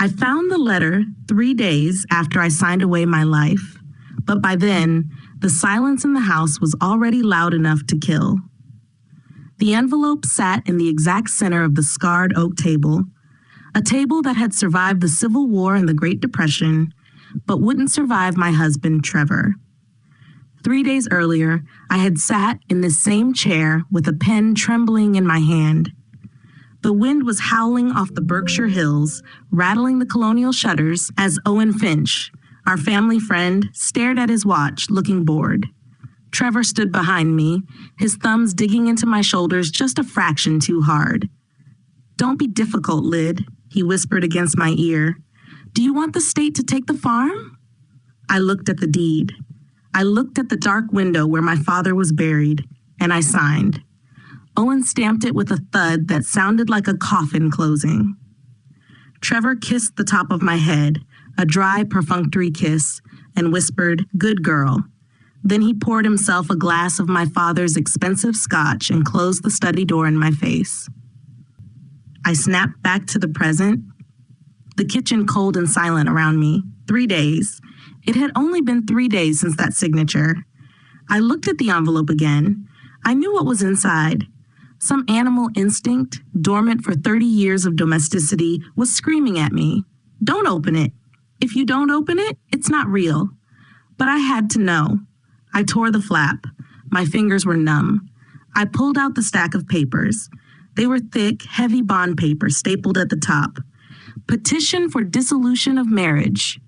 I found the letter 3 days after I signed away my life, but by then, the silence in the house was already loud enough to kill. The envelope sat in the exact center of the scarred oak table, a table that had survived the Civil War and the Great Depression, but wouldn't survive my husband, Trevor. 3 days earlier, I had sat in this same chair with a pen trembling in my hand. The wind was howling off the Berkshire Hills, rattling the colonial shutters as Owen Finch, our family friend, stared at his watch, looking bored. Trevor stood behind me, his thumbs digging into my shoulders just a fraction too hard. "Don't be difficult, Lyd," he whispered against my ear. "Do you want the state to take the farm?" I looked at the deed. I looked at the dark window where my father was buried, and I signed. Owen stamped it with a thud that sounded like a coffin closing. Trevor kissed the top of my head, a dry, perfunctory kiss, and whispered, "Good girl." Then he poured himself a glass of my father's expensive scotch and closed the study door in my face. I snapped back to the present, the kitchen cold and silent around me. 3 days. It had only been 3 days since that signature. I looked at the envelope again. I knew what was inside. Some animal instinct, dormant for 30 years of domesticity, was screaming at me. Don't open it. If you don't open it, it's not real. But I had to know. I tore the flap. My fingers were numb. I pulled out the stack of papers. They were thick, heavy bond paper stapled at the top. Petition for dissolution of marriage.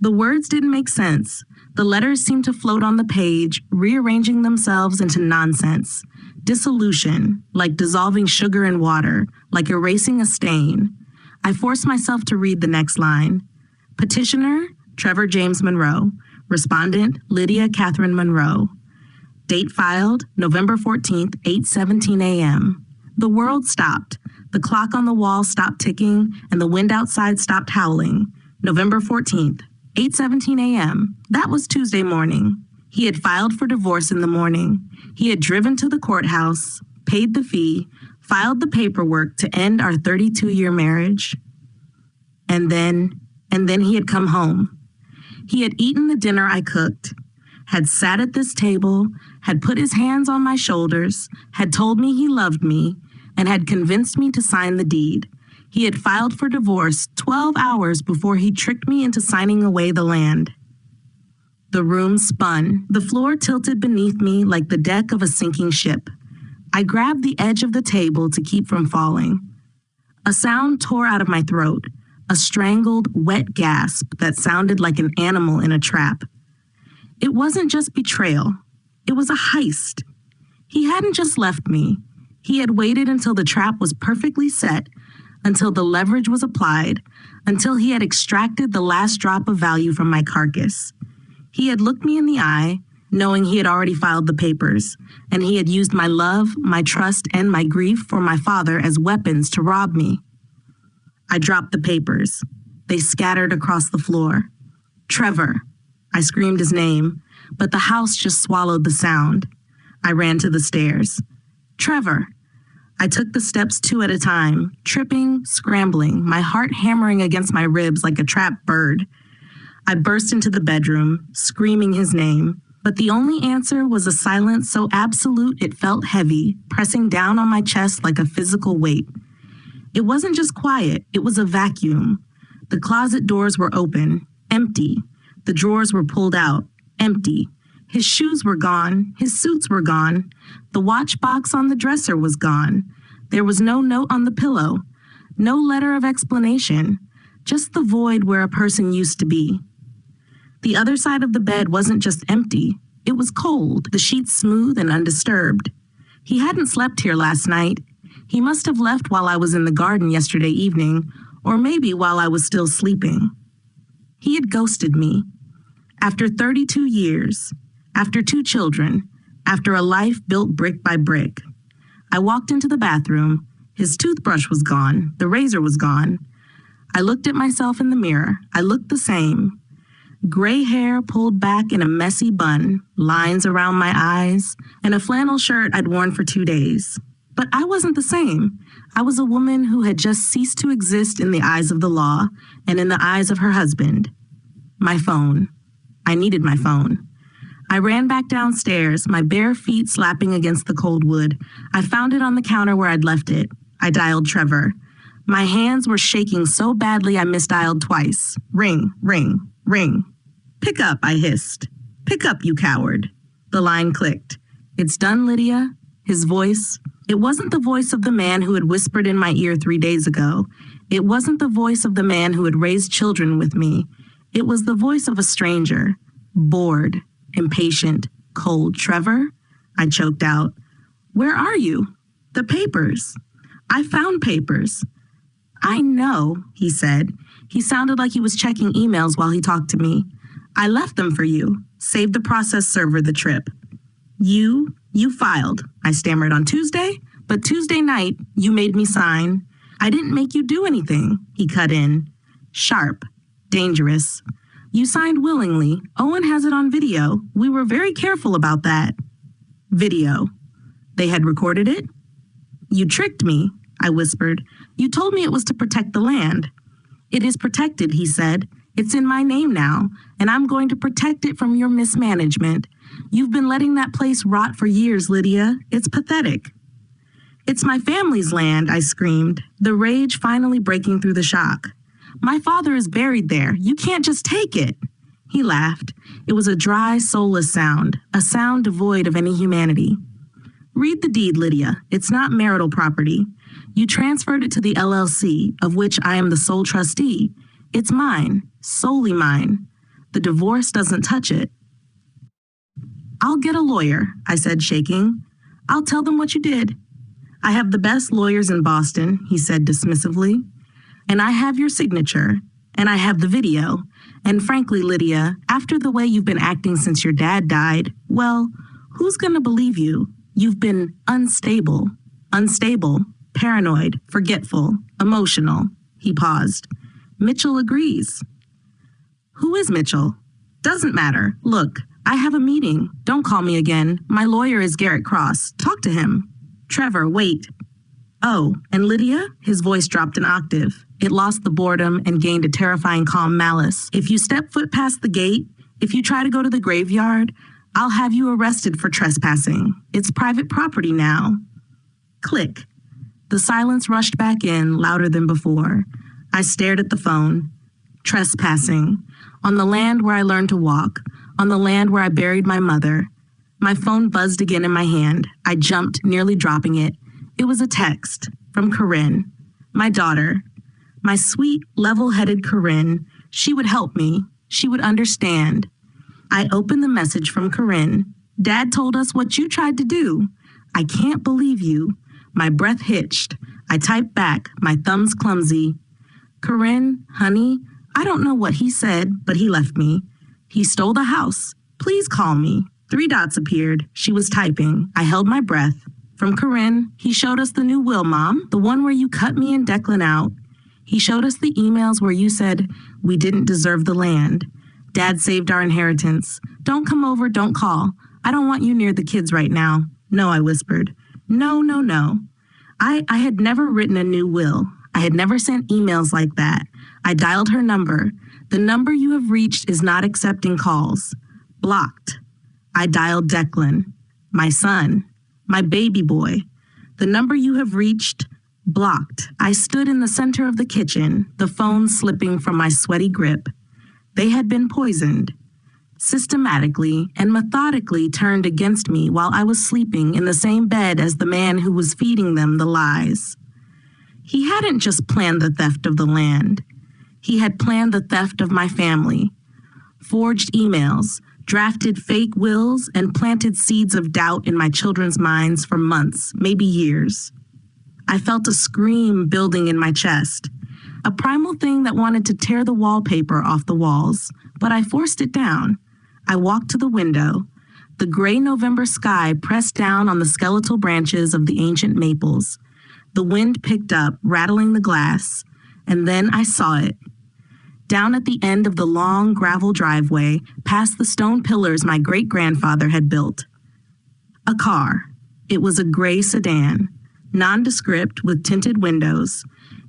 The words didn't make sense. The letters seemed to float on the page, rearranging themselves into nonsense. Dissolution, like dissolving sugar in water, like erasing a stain. I forced myself to read the next line. Petitioner, Trevor James Monroe. Respondent, Lydia Catherine Monroe. Date filed, November 14th, 8:17 a.m. The world stopped. The clock on the wall stopped ticking, and the wind outside stopped howling. November 14th, 8:17 a.m. That was Tuesday morning. He had filed for divorce in the morning. He had driven to the courthouse, paid the fee, filed the paperwork to end our 32-year marriage. And then he had come home. He had eaten the dinner I cooked, had sat at this table, had put his hands on my shoulders, had told me he loved me, and had convinced me to sign the deed. He had filed for divorce 12 hours before he tricked me into signing away the land. The room spun. The floor tilted beneath me like the deck of a sinking ship. I grabbed the edge of the table to keep from falling. A sound tore out of my throat, a strangled, wet gasp that sounded like an animal in a trap. It wasn't just betrayal. It was a heist. He hadn't just left me. He had waited until the trap was perfectly set, until the leverage was applied, until he had extracted the last drop of value from my carcass. He had looked me in the eye, knowing he had already filed the papers, and he had used my love, my trust, and my grief for my father as weapons to rob me. I dropped the papers. They scattered across the floor. Trevor. I screamed his name, but the house just swallowed the sound. I ran to the stairs. Trevor. I took the steps 2 at a time, tripping, scrambling, my heart hammering against my ribs like a trapped bird. I burst into the bedroom, screaming his name, but the only answer was a silence so absolute it felt heavy, pressing down on my chest like a physical weight. It wasn't just quiet, it was a vacuum. The closet doors were open, empty. The drawers were pulled out, empty. His shoes were gone, his suits were gone. The watch box on the dresser was gone. There was no note on the pillow, no letter of explanation, just the void where a person used to be. The other side of the bed wasn't just empty, it was cold, the sheets smooth and undisturbed. He hadn't slept here last night. He must have left while I was in the garden yesterday evening, or maybe while I was still sleeping. He had ghosted me. After 32 years, after 2 children, after a life built brick by brick. I walked into the bathroom. His toothbrush was gone. The razor was gone. I looked at myself in the mirror. I looked the same. Gray hair pulled back in a messy bun, lines around my eyes, and a flannel shirt I'd worn for 2 days. But I wasn't the same. I was a woman who had just ceased to exist in the eyes of the law and in the eyes of her husband. My phone. I needed my phone. I ran back downstairs, my bare feet slapping against the cold wood. I found it on the counter where I'd left it. I dialed Trevor. My hands were shaking so badly I misdialed twice. Ring, ring, ring. Pick up, I hissed. Pick up, you coward. The line clicked. It's done, Lydia. His voice. It wasn't the voice of the man who had whispered in my ear 3 days ago. It wasn't the voice of the man who had raised children with me. It was the voice of a stranger. Bored, impatient, cold. Trevor? I choked out. Where are you? The papers. I found papers. I know, he said. He sounded like he was checking emails while he talked to me. I left them for you. Saved the process server the trip. You filed, I stammered, on Tuesday, but Tuesday night, you made me sign. I didn't make you do anything, he cut in. Sharp, dangerous. You signed willingly. Owen has it on video. We were very careful about that. Video. They had recorded it? You tricked me, I whispered. You told me it was to protect the land. It is protected, he said. It's in my name now, and I'm going to protect it from your mismanagement. You've been letting that place rot for years, Lydia. It's pathetic. It's my family's land, I screamed, the rage finally breaking through the shock. My father is buried there. You can't just take it. He laughed. It was a dry, soulless sound, a sound devoid of any humanity. Read the deed, Lydia. It's not marital property. You transferred it to the LLC, of which I am the sole trustee. It's mine, solely mine. The divorce doesn't touch it. I'll get a lawyer, I said, shaking. I'll tell them what you did. I have the best lawyers in Boston, he said dismissively. And I have your signature, and I have the video. And frankly, Lydia, after the way you've been acting since your dad died, well, who's going to believe you? You've been unstable, paranoid, forgetful, emotional. He paused. Mitchell agrees. Who is Mitchell? Doesn't matter. Look, I have a meeting. Don't call me again. My lawyer is Garrett Cross. Talk to him. Trevor, wait. Oh, and Lydia? His voice dropped an octave. It lost the boredom and gained a terrifying calm malice. If you step foot past the gate, if you try to go to the graveyard, I'll have you arrested for trespassing. It's private property now. Click. The silence rushed back in, louder than before. I stared at the phone. Trespassing. On the land where I learned to walk. On the land where I buried my mother. My phone buzzed again in my hand. I jumped, nearly dropping it. It was a text from Corinne, my daughter. My sweet, level-headed Corinne. She would help me. She would understand. I opened the message from Corinne. Dad told us what you tried to do. I can't believe you. My breath hitched. I typed back, my thumbs clumsy. Corinne, honey, I don't know what he said, but he left me. He stole the house. Please call me. 3 dots appeared. She was typing. I held my breath. From Corinne, he showed us the new will, Mom, the one where you cut me and Declan out. He showed us the emails where you said we didn't deserve the land. Dad saved our inheritance. Don't come over, don't call. I don't want you near the kids right now. No, I whispered. No. I had never written a new will. I had never sent emails like that. I dialed her number. The number you have reached is not accepting calls. Blocked. I dialed Declan, my son, my baby boy. The number you have reached, blocked. I stood in the center of the kitchen, the phone slipping from my sweaty grip. They had been poisoned, systematically and methodically turned against me while I was sleeping in the same bed as the man who was feeding them the lies. He hadn't just planned the theft of the land. He had planned the theft of my family, forged emails, drafted fake wills, and planted seeds of doubt in my children's minds for months, maybe years. I felt a scream building in my chest, a primal thing that wanted to tear the wallpaper off the walls, but I forced it down. I walked to the window. The gray November sky pressed down on the skeletal branches of the ancient maples. The wind picked up, rattling the glass, and then I saw it. Down at the end of the long gravel driveway, past the stone pillars my great-grandfather had built. A car. It was a gray sedan. nondescript with tinted windows.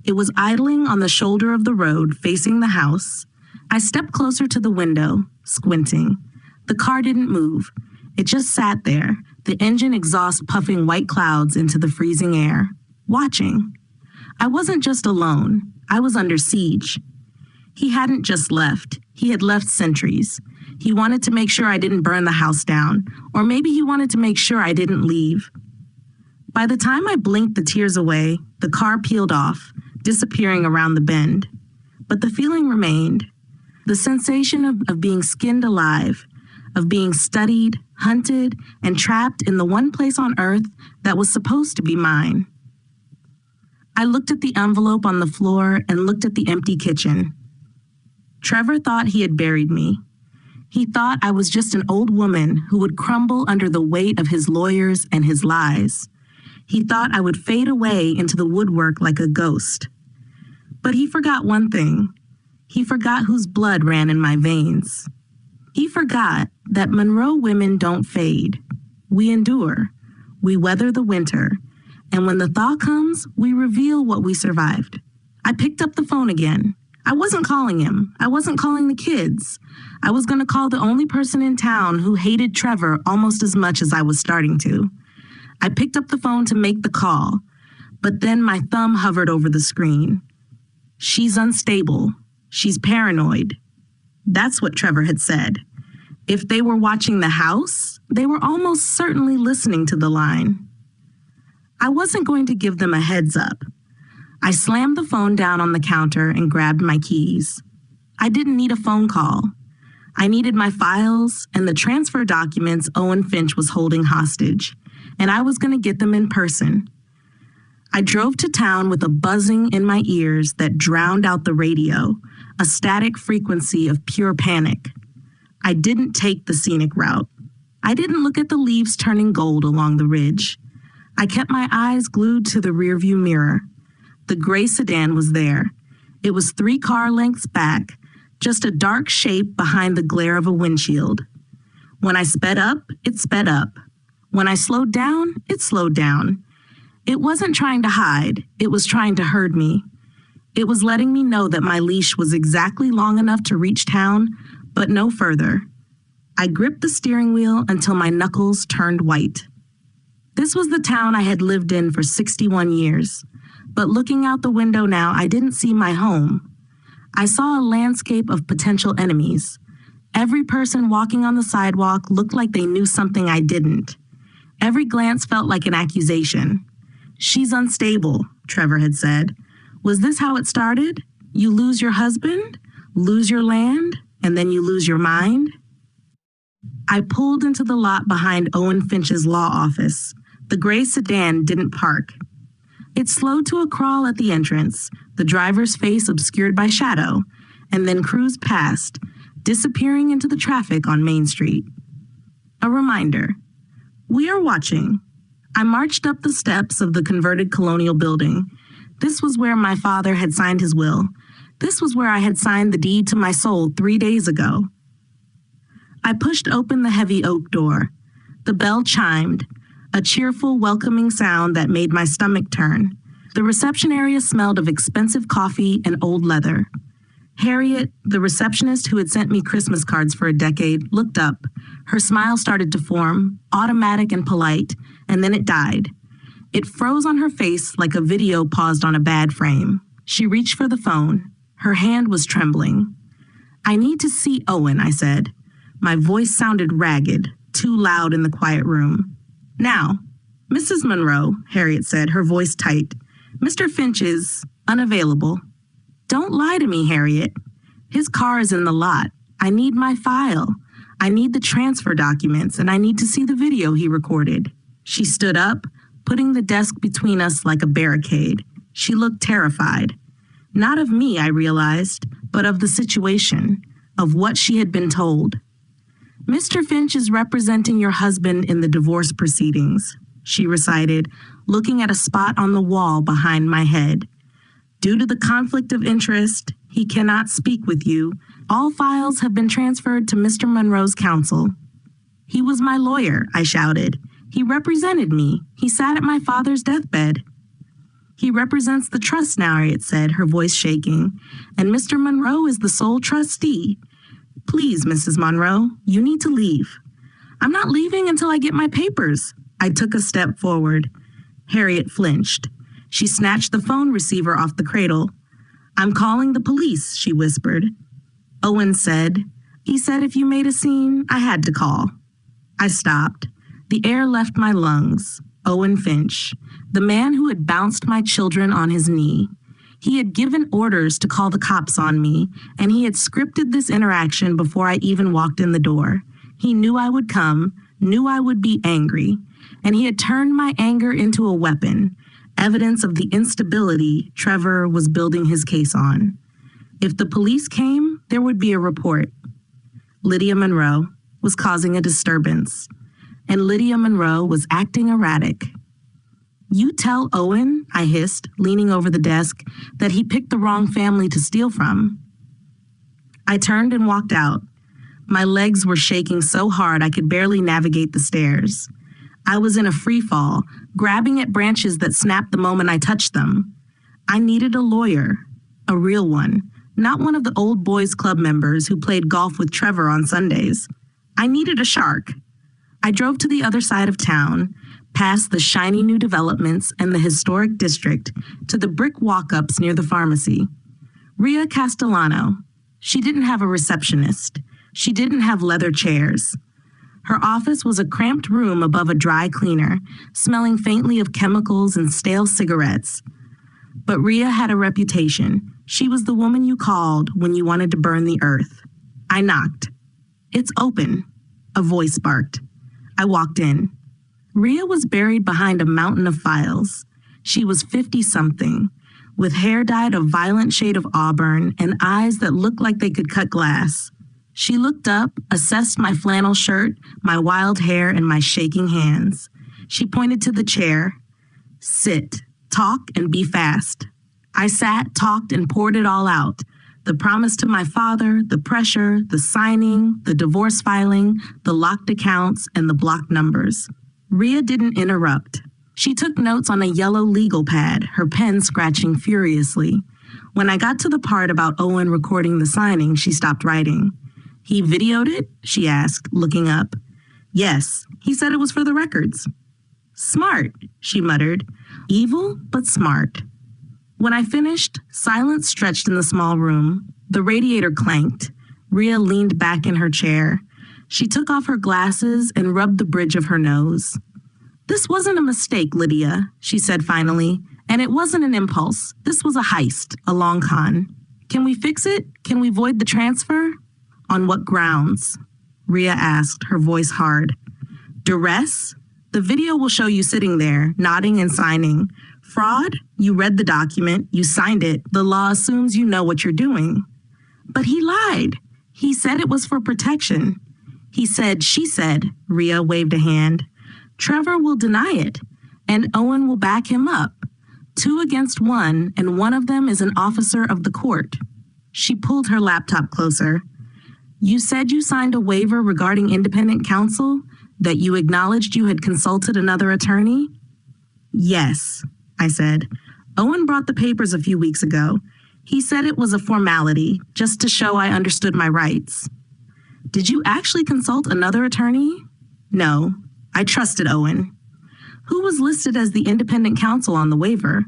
It was idling on the shoulder of the road facing the house. I stepped closer to the window, squinting. The car didn't move. It just sat there, the engine exhaust puffing white clouds into the freezing air, watching. I wasn't just alone. I was under siege. He hadn't just left. He had left sentries. He wanted to make sure I didn't burn the house down, or maybe he wanted to make sure I didn't leave. By the time I blinked the tears away, the car peeled off, disappearing around the bend. But the feeling remained. The sensation of being skinned alive, of being studied, hunted, and trapped in the one place on earth that was supposed to be mine. I looked at the envelope on the floor and looked at the empty kitchen. Trevor thought he had buried me. He thought I was just an old woman who would crumble under the weight of his lawyers and his lies. He thought I would fade away into the woodwork like a ghost. But he forgot one thing. He forgot whose blood ran in my veins. He forgot that Monroe women don't fade. We endure. We weather the winter. And when the thaw comes, we reveal what we survived. I picked up the phone again. I wasn't calling him. I wasn't calling the kids. I was going to call the only person in town who hated Trevor almost as much as I was starting to. I picked up the phone to make the call, but then my thumb hovered over the screen. She's unstable. She's paranoid. That's what Trevor had said. If they were watching the house, they were almost certainly listening to the line. I wasn't going to give them a heads up. I slammed the phone down on the counter and grabbed my keys. I didn't need a phone call. I needed my files and the transfer documents Owen Finch was holding hostage, and I was going to get them in person. I drove to town with a buzzing in my ears that drowned out the radio, a static frequency of pure panic. I didn't take the scenic route. I didn't look at the leaves turning gold along the ridge. I kept my eyes glued to the rearview mirror. The gray sedan was there. It was 3 car lengths back, just a dark shape behind the glare of a windshield. When I sped up, it sped up. When I slowed down, it slowed down. It wasn't trying to hide. It was trying to herd me. It was letting me know that my leash was exactly long enough to reach town, but no further. I gripped the steering wheel until my knuckles turned white. This was the town I had lived in for 61 years. But looking out the window now, I didn't see my home. I saw a landscape of potential enemies. Every person walking on the sidewalk looked like they knew something I didn't. Every glance felt like an accusation. She's unstable, Trevor had said. Was this how it started? You lose your husband, lose your land, and then you lose your mind? I pulled into the lot behind Owen Finch's law office. The gray sedan didn't park. It slowed to a crawl at the entrance, the driver's face obscured by shadow, and then cruised past, disappearing into the traffic on Main Street. A reminder. We are watching. I marched up the steps of the converted colonial building. This was where my father had signed his will. This was where I had signed the deed to my soul 3 days ago. I pushed open the heavy oak door. The bell chimed, a cheerful, welcoming sound that made my stomach turn. The reception area smelled of expensive coffee and old leather. Harriet, the receptionist who had sent me Christmas cards for a decade, looked up. Her smile started to form, automatic and polite, and then it died. It froze on her face like a video paused on a bad frame. She reached for the phone. Her hand was trembling. I need to see Owen, I said. My voice sounded ragged, too loud in the quiet room. Now, Mrs. Monroe, Harriet said, her voice tight. Mr. Finch is unavailable. Don't lie to me, Harriet. His car is in the lot. I need my file. I need the transfer documents, and I need to see the video he recorded. She stood up, putting the desk between us like a barricade. She looked terrified. Not of me, I realized, but of the situation, of what she had been told. Mr. Finch is representing your husband in the divorce proceedings, she recited, looking at a spot on the wall behind my head. Due to the conflict of interest, he cannot speak with you. All files have been transferred to Mr. Monroe's counsel. He was my lawyer, I shouted. He represented me. He sat at my father's deathbed. He represents the trust now, Harriet said, her voice shaking, and Mr. Monroe is the sole trustee. Please, Mrs. Monroe, you need to leave. I'm not leaving until I get my papers. I took a step forward. Harriet flinched. She snatched the phone receiver off the cradle. I'm calling the police, she whispered. Owen said, he said if you made a scene, I had to call. I stopped. The air left my lungs. Owen Finch, the man who had bounced my children on his knee. He had given orders to call the cops on me, and he had scripted this interaction before I even walked in the door. He knew I would come, knew I would be angry, and he had turned my anger into a weapon, evidence of the instability Trevor was building his case on. If the police came, there would be a report. Lydia Monroe was causing a disturbance, and Lydia Monroe was acting erratic. You tell Owen, I hissed, leaning over the desk, that he picked the wrong family to steal from. I turned and walked out. My legs were shaking so hard I could barely navigate the stairs. I was in a free fall, grabbing at branches that snapped the moment I touched them. I needed a lawyer, a real one, not one of the old boys club members who played golf with Trevor on Sundays. I needed a shark. I drove to the other side of town, past the shiny new developments and the historic district, to the brick walk-ups near the pharmacy. Rhea Castellano. She didn't have a receptionist. She didn't have leather chairs. Her office was a cramped room above a dry cleaner, smelling faintly of chemicals and stale cigarettes. But Rhea had a reputation. She was the woman you called when you wanted to burn the earth. I knocked. It's open, a voice barked. I walked in. Rhea was buried behind a mountain of files. She was 50-something, with hair dyed a violent shade of auburn and eyes that looked like they could cut glass. She looked up, assessed my flannel shirt, my wild hair, and my shaking hands. She pointed to the chair. Sit, talk, and be fast. I sat, talked, and poured it all out. The promise to my father, the pressure, the signing, the divorce filing, the locked accounts, and the blocked numbers. Rhea didn't interrupt. She took notes on a yellow legal pad, her pen scratching furiously. When I got to the part about Owen recording the signing, she stopped writing. He videoed it? She asked, looking up. Yes, he said it was for the records. Smart, she muttered. Evil, but smart. When I finished, silence stretched in the small room. The radiator clanked. Rhea leaned back in her chair. She took off her glasses and rubbed the bridge of her nose. This wasn't a mistake, Lydia, she said finally, and it wasn't an impulse. This was a heist, a long con. Can we fix it? Can we void the transfer? On what grounds? Rhea asked, her voice hard. Duress? The video will show you sitting there, nodding and signing. Fraud? You read the document, you signed it. The law assumes you know what you're doing. But he lied. He said it was for protection. He said, she said, Rhea waved a hand. Trevor will deny it, and Owen will back him up. 2 against 1, and one of them is an officer of the court. She pulled her laptop closer. You said you signed a waiver regarding independent counsel, that you acknowledged you had consulted another attorney? Yes, I said. Owen brought the papers a few weeks ago. He said it was a formality, just to show I understood my rights. Did you actually consult another attorney? No, I trusted Owen. Who was listed as the independent counsel on the waiver?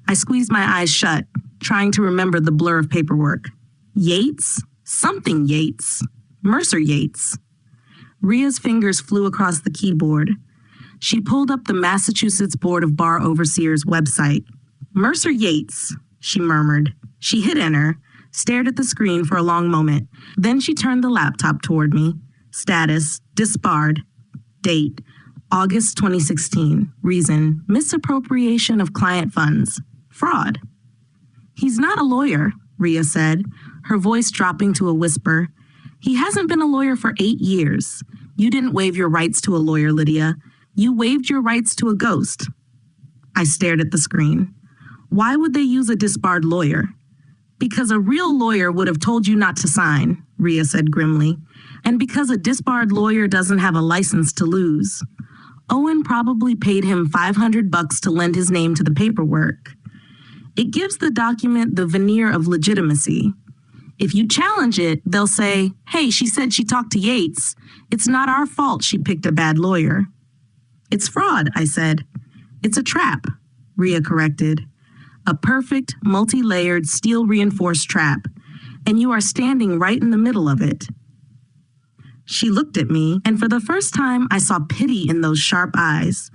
I squeezed my eyes shut, trying to remember the blur of paperwork. Yates? Something Yates. Mercer Yates. Rhea's fingers flew across the keyboard. She pulled up the Massachusetts Board of Bar Overseers website. Mercer Yates, she murmured. She hit enter, stared at the screen for a long moment. Then she turned the laptop toward me. Status, disbarred. Date, August 2016. Reason, misappropriation of client funds. Fraud. He's not a lawyer, Rhea said, her voice dropping to a whisper. He hasn't been a lawyer for 8 years. You didn't waive your rights to a lawyer, Lydia. You waived your rights to a ghost. I stared at the screen. Why would they use a disbarred lawyer? Because a real lawyer would have told you not to sign, Rhea said grimly. And because a disbarred lawyer doesn't have a license to lose. Owen probably paid him $500 to lend his name to the paperwork. It gives the document the veneer of legitimacy. If you challenge it, they'll say, hey, she said she talked to Yates. It's not our fault she picked a bad lawyer. It's fraud, I said. It's a trap, Rhea corrected. A perfect, multi-layered, steel-reinforced trap, and you are standing right in the middle of it. She looked at me, and for the first time, I saw pity in those sharp eyes.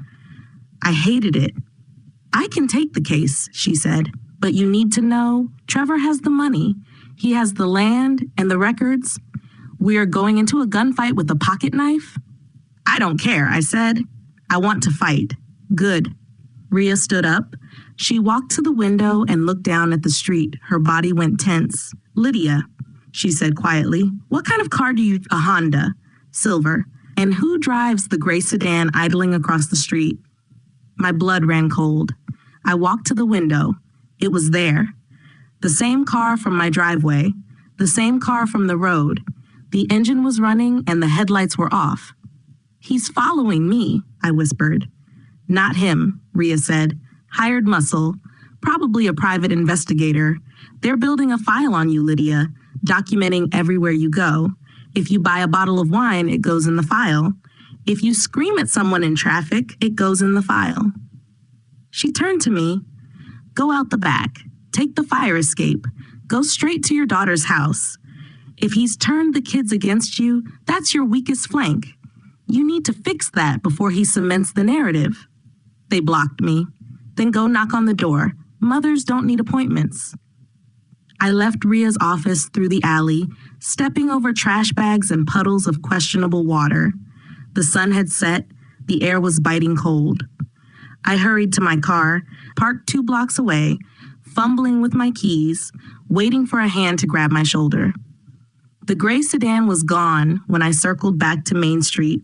I hated it. I can take the case, she said, but you need to know Trevor has the money. He has the land and the records. We are going into a gunfight with a pocket knife? I don't care, I said. I want to fight. Good. Rhea stood up. She walked to the window and looked down at the street. Her body went tense. Lydia, she said quietly, what kind of car do you... A Honda. Silver. And who drives the gray sedan idling across the street? My blood ran cold. I walked to the window. It was there. The same car from my driveway. The same car from the road. The engine was running and the headlights were off. He's following me, I whispered. Not him, Rhea said. Hired muscle. Probably a private investigator. They're building a file on you, Lydia, documenting everywhere you go. If you buy a bottle of wine, it goes in the file. If you scream at someone in traffic, it goes in the file. She turned to me. Go out the back. Take the fire escape. Go straight to your daughter's house. If he's turned the kids against you, that's your weakest flank. You need to fix that before he cements the narrative. They blocked me. Then go knock on the door. Mothers don't need appointments. I left Rhea's office through the alley, stepping over trash bags and puddles of questionable water. The sun had set. The air was biting cold. I hurried to my car, parked 2 blocks away, fumbling with my keys, waiting for a hand to grab my shoulder. The gray sedan was gone when I circled back to Main Street,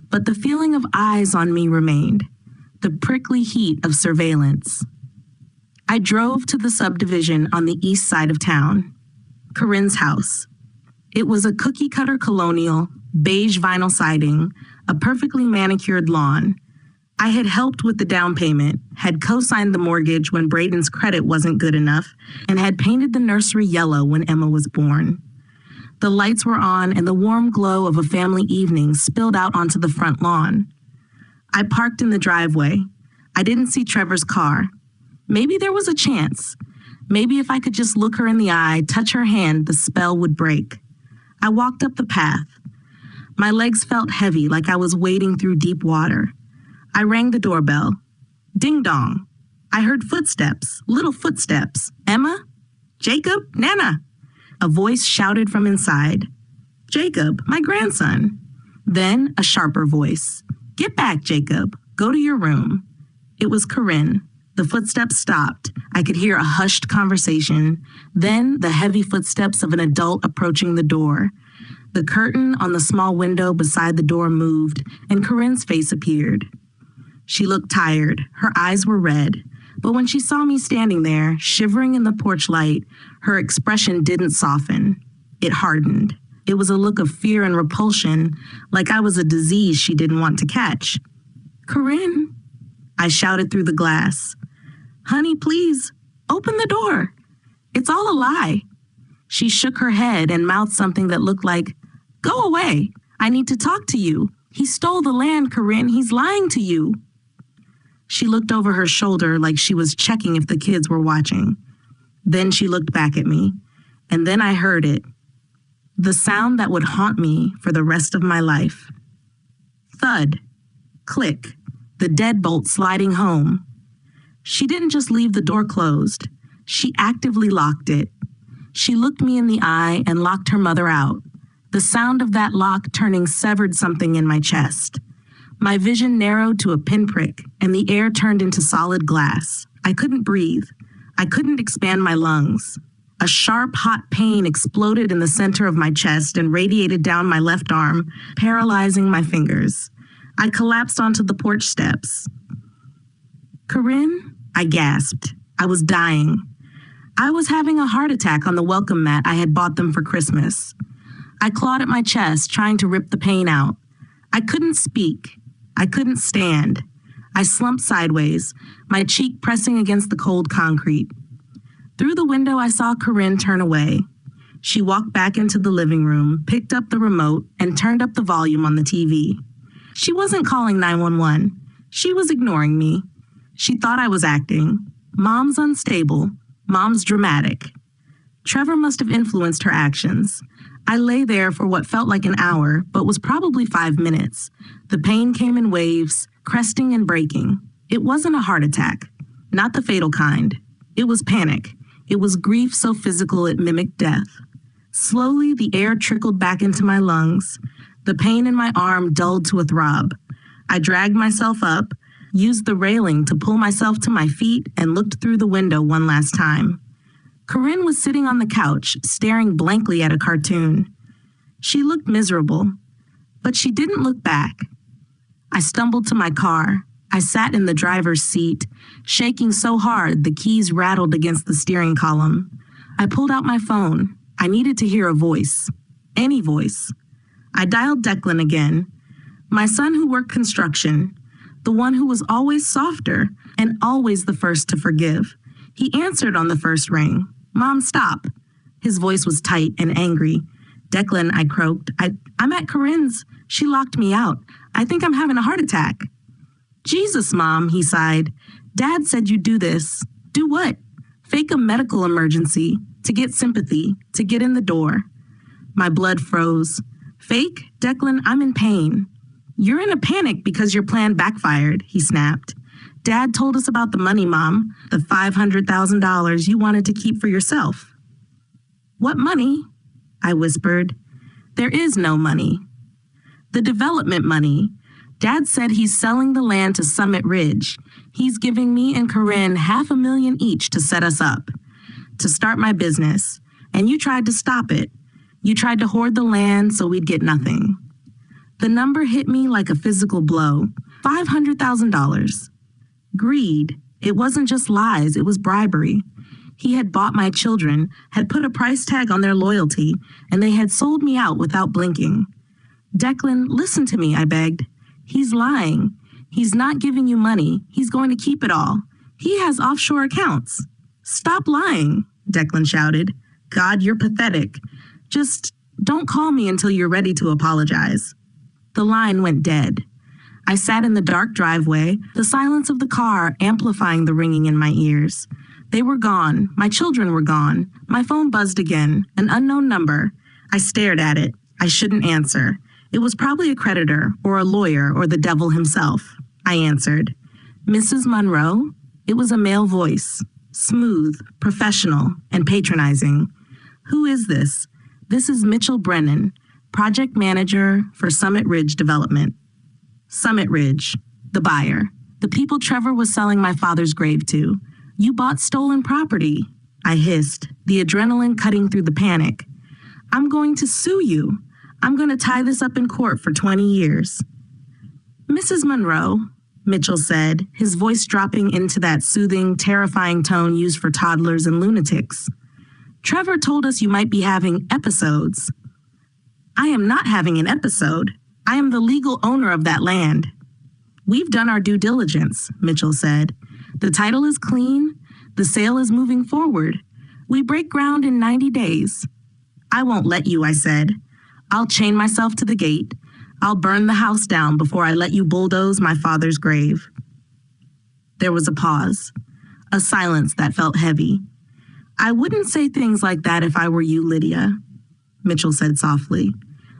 but the feeling of eyes on me remained, the prickly heat of surveillance. I drove to the subdivision on the east side of town, Corinne's house. It was a cookie-cutter colonial, beige vinyl siding, a perfectly manicured lawn. I had helped with the down payment, had co-signed the mortgage when Braden's credit wasn't good enough, and had painted the nursery yellow when Emma was born. The lights were on and the warm glow of a family evening spilled out onto the front lawn. I parked in the driveway. I didn't see Trevor's car. Maybe there was a chance. Maybe if I could just look her in the eye, touch her hand, the spell would break. I walked up the path. My legs felt heavy, like I was wading through deep water. I rang the doorbell. Ding dong. I heard footsteps, little footsteps. Emma? Jacob? Nana? A voice shouted from inside. Jacob, my grandson. Then a sharper voice. Get back, Jacob. Go to your room. It was Corinne. The footsteps stopped. I could hear a hushed conversation. Then the heavy footsteps of an adult approaching the door. The curtain on the small window beside the door moved, and Corinne's face appeared. She looked tired. Her eyes were red. But when she saw me standing there, shivering in the porch light, her expression didn't soften. It hardened. It was a look of fear and repulsion, like I was a disease she didn't want to catch. Corinne, I shouted through the glass. Honey, please, open the door. It's all a lie. She shook her head and mouthed something that looked like, go away. I need to talk to you. He stole the land, Corinne. He's lying to you. She looked over her shoulder like she was checking if the kids were watching. Then she looked back at me, and then I heard it. The sound that would haunt me for the rest of my life. Thud. Click. The deadbolt sliding home. She didn't just leave the door closed. She actively locked it. She looked me in the eye and locked her mother out. The sound of that lock turning severed something in my chest. My vision narrowed to a pinprick, and the air turned into solid glass. I couldn't breathe. I couldn't expand my lungs. A sharp, hot pain exploded in the center of my chest and radiated down my left arm, paralyzing my fingers. I collapsed onto the porch steps. Corinne? I gasped. I was dying. I was having a heart attack on the welcome mat I had bought them for Christmas. I clawed at my chest, trying to rip the pain out. I couldn't speak. I couldn't stand. I slumped sideways, my cheek pressing against the cold concrete. Through the window, I saw Corinne turn away. She walked back into the living room, picked up the remote, and turned up the volume on the TV. She wasn't calling 911. She was ignoring me. She thought I was acting. Mom's unstable. Mom's dramatic. Trevor must have influenced her actions. I lay there for what felt like an hour, but was probably 5 minutes. The pain came in waves, cresting and breaking. It wasn't a heart attack. Not the fatal kind. It was panic. It was grief so physical it mimicked death. Slowly, the air trickled back into my lungs. The pain in my arm dulled to a throb. I dragged myself up, used the railing to pull myself to my feet, and looked through the window one last time. Corinne was sitting on the couch, staring blankly at a cartoon. She looked miserable, but she didn't look back. I stumbled to my car. I sat in the driver's seat, shaking so hard the keys rattled against the steering column. I pulled out my phone. I needed to hear a voice. Any voice. I dialed Declan again. My son who worked construction. The one who was always softer and always the first to forgive. He answered on the first ring. "Mom, stop." His voice was tight and angry. "Declan," I croaked. I'm at Corinne's. She locked me out. I think I'm having a heart attack." "Jesus, Mom," he sighed. "Dad said you'd do this." "Do what?" "Fake a medical emergency. To get sympathy, to get in the door." My blood froze. "Fake? Declan, I'm in pain." "You're in a panic because your plan backfired," he snapped. "Dad told us about the money, Mom, the $500,000 you wanted to keep for yourself." "What money?" I whispered. "There is no money." "The development money. Dad said he's selling the land to Summit Ridge. He's giving me and Corinne $500,000 each to set us up. To start my business, and you tried to stop it. You tried to hoard the land so we'd get nothing." The number hit me like a physical blow. $500,000. Greed. It wasn't just lies, it was bribery. He had bought my children, had put a price tag on their loyalty, and they had sold me out without blinking. "Declan, listen to me," I begged. "He's lying. He's not giving you money. He's going to keep it all. He has offshore accounts." "Stop lying," Declan shouted. "God, you're pathetic. Just don't call me until you're ready to apologize." The line went dead. I sat in the dark driveway, the silence of the car amplifying the ringing in my ears. They were gone. My children were gone. My phone buzzed again, an unknown number. I stared at it. I shouldn't answer. It was probably a creditor or a lawyer or the devil himself. I answered. "Mrs. Monroe?" It was a male voice. Smooth, professional, and patronizing. "Who is this?" "This is Mitchell Brennan, project manager for Summit Ridge Development." Summit Ridge, the buyer, the people Trevor was selling my father's grave to. "You bought stolen property," I hissed, the adrenaline cutting through the panic. "I'm going to sue you. I'm going to tie this up in court for 20 years. "Mrs. Monroe," Mitchell said, his voice dropping into that soothing, terrifying tone used for toddlers and lunatics. "Trevor told us you might be having episodes." "I am not having an episode. I am the legal owner of that land." "We've done our due diligence," Mitchell said. "The title is clean. The sale is moving forward. We break ground in 90 days. "I won't let you," I said. "I'll chain myself to the gate. I'll burn the house down before I let you bulldoze my father's grave." There was a pause, a silence that felt heavy. "I wouldn't say things like that if I were you, Lydia," Mitchell said softly.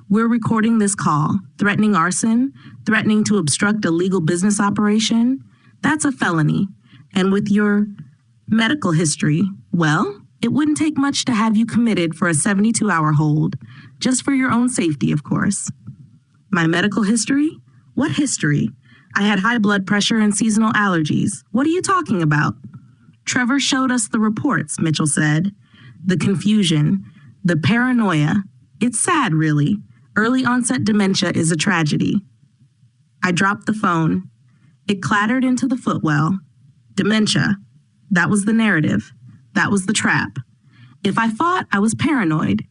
"We're recording this call, threatening arson, threatening to obstruct a legal business operation. That's a felony. And with your medical history, well, it wouldn't take much to have you committed for a 72-hour hold, just for your own safety, of course." "My medical history? What history? I had high blood pressure and seasonal allergies. What are you talking about?" "Trevor showed us the reports," Mitchell said. "The confusion, the paranoia. It's sad, really. Early onset dementia is a tragedy." I dropped the phone. It clattered into the footwell. Dementia. That was the narrative. That was the trap. If I fought, I was paranoid.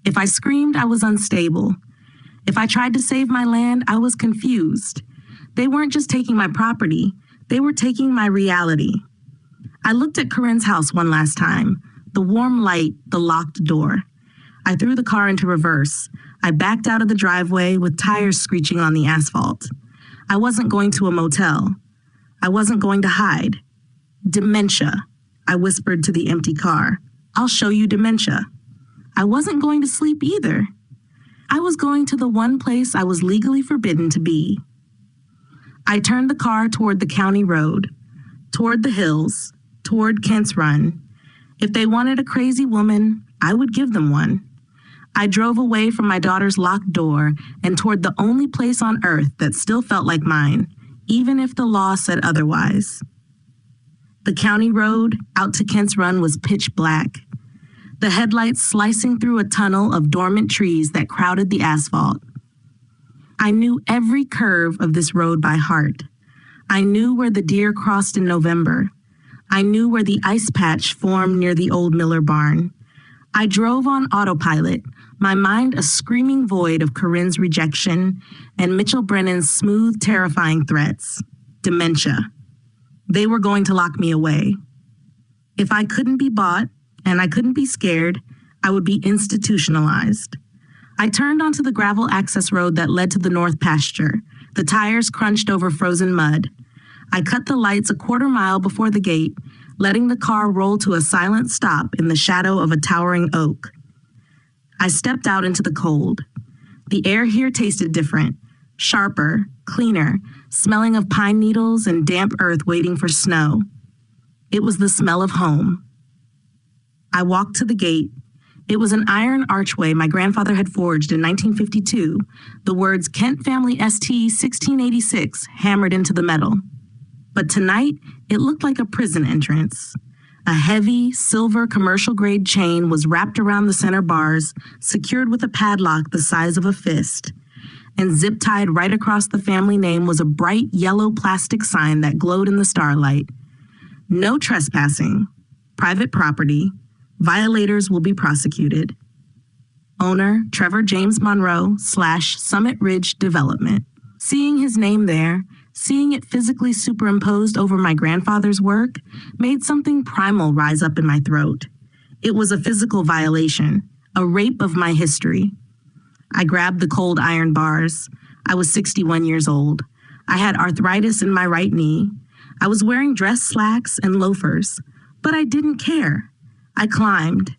If I screamed, I was unstable. If I tried to save my land, I was confused. They weren't just taking my property. They were taking my reality. I looked at Corinne's house one last time. The warm light, the locked door. I threw the car into reverse. I backed out of the driveway with tires screeching on the asphalt. I wasn't going to a motel. I wasn't going to hide. Dementia, I whispered to the empty car. I'll show you dementia. I wasn't going to sleep either. I was going to the one place I was legally forbidden to be. I turned the car toward the county road, toward the hills, toward Kent's Run. If they wanted a crazy woman, I would give them one. I drove away from my daughter's locked door and toward the only place on earth that still felt like mine, even if the law said otherwise. The county road out to Kent's Run was pitch black, the headlights slicing through a tunnel of dormant trees that crowded the asphalt. I knew every curve of this road by heart. I knew where the deer crossed in November. I knew where the ice patch formed near the old Miller barn. I drove on autopilot, my mind a screaming void of Corinne's rejection and Mitchell Brennan's smooth, terrifying threats. Dementia. They were going to lock me away. If I couldn't be bought, and I couldn't be scared, I would be institutionalized. I turned onto the gravel access road that led to the north pasture. The tires crunched over frozen mud. I cut the lights a quarter mile before the gate, letting the car roll to a silent stop in the shadow of a towering oak. I stepped out into the cold. The air here tasted different, sharper, cleaner, smelling of pine needles and damp earth waiting for snow. It was the smell of home. I walked to the gate. It was an iron archway my grandfather had forged in 1952, the words Kent Family ST 1686 hammered into the metal. But tonight, it looked like a prison entrance. A heavy, silver commercial-grade chain was wrapped around the center bars, secured with a padlock the size of a fist. And zip-tied right across the family name was a bright yellow plastic sign that glowed in the starlight. No trespassing. Private property. Violators will be prosecuted. Owner, Trevor James Monroe / Summit Ridge Development. Seeing his name there, seeing it physically superimposed over my grandfather's work, made something primal rise up in my throat. It was a physical violation, a rape of my history. I grabbed the cold iron bars. I was 61 years old. I had arthritis in my right knee. I was wearing dress slacks and loafers, but I didn't care. I climbed.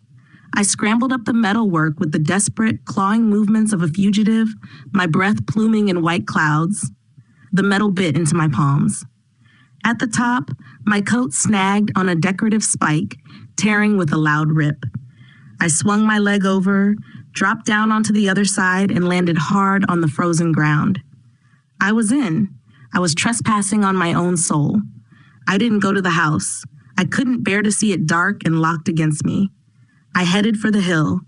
I scrambled up the metalwork with the desperate, clawing movements of a fugitive, my breath pluming in white clouds. The metal bit into my palms. At the top, my coat snagged on a decorative spike, tearing with a loud rip. I swung my leg over, dropped down onto the other side, and landed hard on the frozen ground. I was in. I was trespassing on my own soul. I didn't go to the house. I couldn't bear to see it dark and locked against me. I headed for the hill.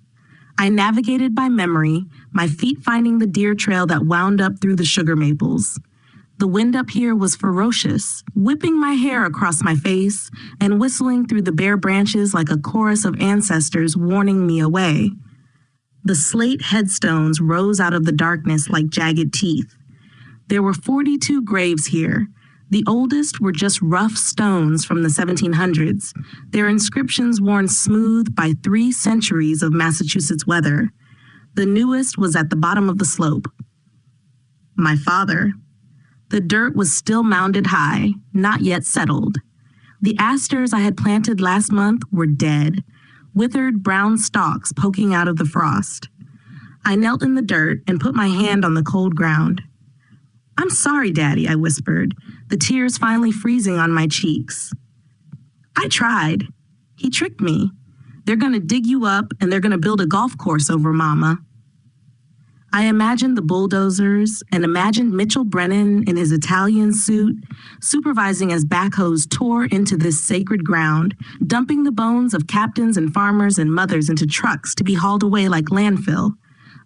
I navigated by memory, my feet finding the deer trail that wound up through the sugar maples. The wind up here was ferocious, whipping my hair across my face and whistling through the bare branches like a chorus of ancestors warning me away. The slate headstones rose out of the darkness like jagged teeth. There were 42 graves here. The oldest were just rough stones from the 1700s, their inscriptions worn smooth by 3 centuries of Massachusetts weather. The newest was at the bottom of the slope. My father. The dirt was still mounded high, not yet settled. The asters I had planted last month were dead, withered brown stalks poking out of the frost. I knelt in the dirt and put my hand on the cold ground. "I'm sorry, Daddy," I whispered, the tears finally freezing on my cheeks. "I tried. He tricked me. They're going to dig you up and they're going to build a golf course over Mama." I imagined the bulldozers and imagined Mitchell Brennan in his Italian suit, supervising as backhoes tore into this sacred ground, dumping the bones of captains and farmers and mothers into trucks to be hauled away like landfill.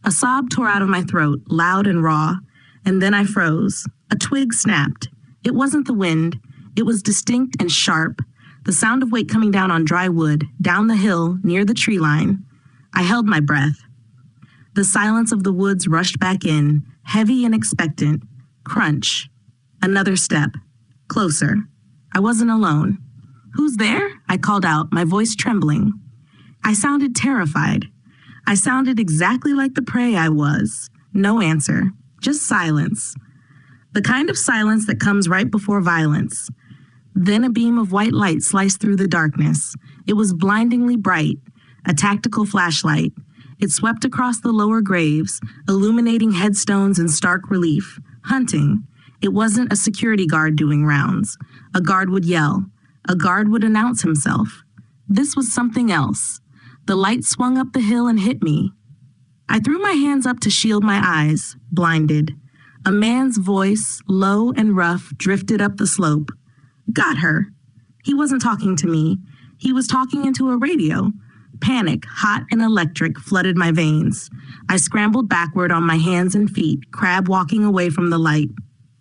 A sob tore out of my throat, loud and raw, and then I froze. A twig snapped. It wasn't the wind. It was distinct and sharp, the sound of weight coming down on dry wood, down the hill, near the tree line. I held my breath. The silence of the woods rushed back in, heavy and expectant. Crunch. Another step. Closer. I wasn't alone. "Who's there?" I called out, my voice trembling. I sounded terrified. I sounded exactly like the prey I was. No answer, just silence. The kind of silence that comes right before violence. Then a beam of white light sliced through the darkness. It was blindingly bright, a tactical flashlight. It swept across the lower graves, illuminating headstones in stark relief. Hunting. It wasn't a security guard doing rounds. A guard would yell. A guard would announce himself. This was something else. The light swung up the hill and hit me. I threw my hands up to shield my eyes, blinded. A man's voice, low and rough, drifted up the slope. Got her. He wasn't talking to me. He was talking into a radio. Panic, hot and electric, flooded my veins. I scrambled backward on my hands and feet, crab walking away from the light.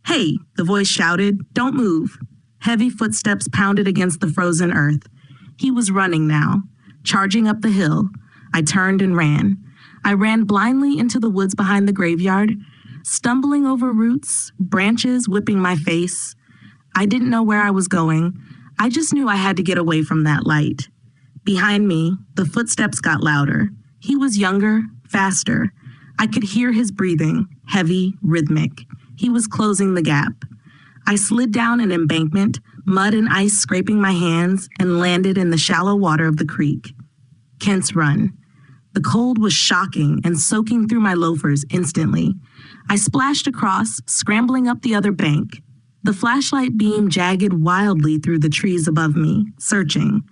Hey, the voice shouted, don't move. Heavy footsteps pounded against the frozen earth. He was running now, charging up the hill. I turned and ran. I ran blindly into the woods behind the graveyard, stumbling over roots, branches whipping my face. I didn't know where I was going. I just knew I had to get away from that light. Behind me, the footsteps got louder. He was younger, faster. I could hear his breathing, heavy, rhythmic. He was closing the gap. I slid down an embankment, mud and ice scraping my hands, and landed in the shallow water of the creek. Kent's Run. The cold was shocking and soaking through my loafers instantly. I splashed across, scrambling up the other bank. The flashlight beam jagged wildly through the trees above me, searching.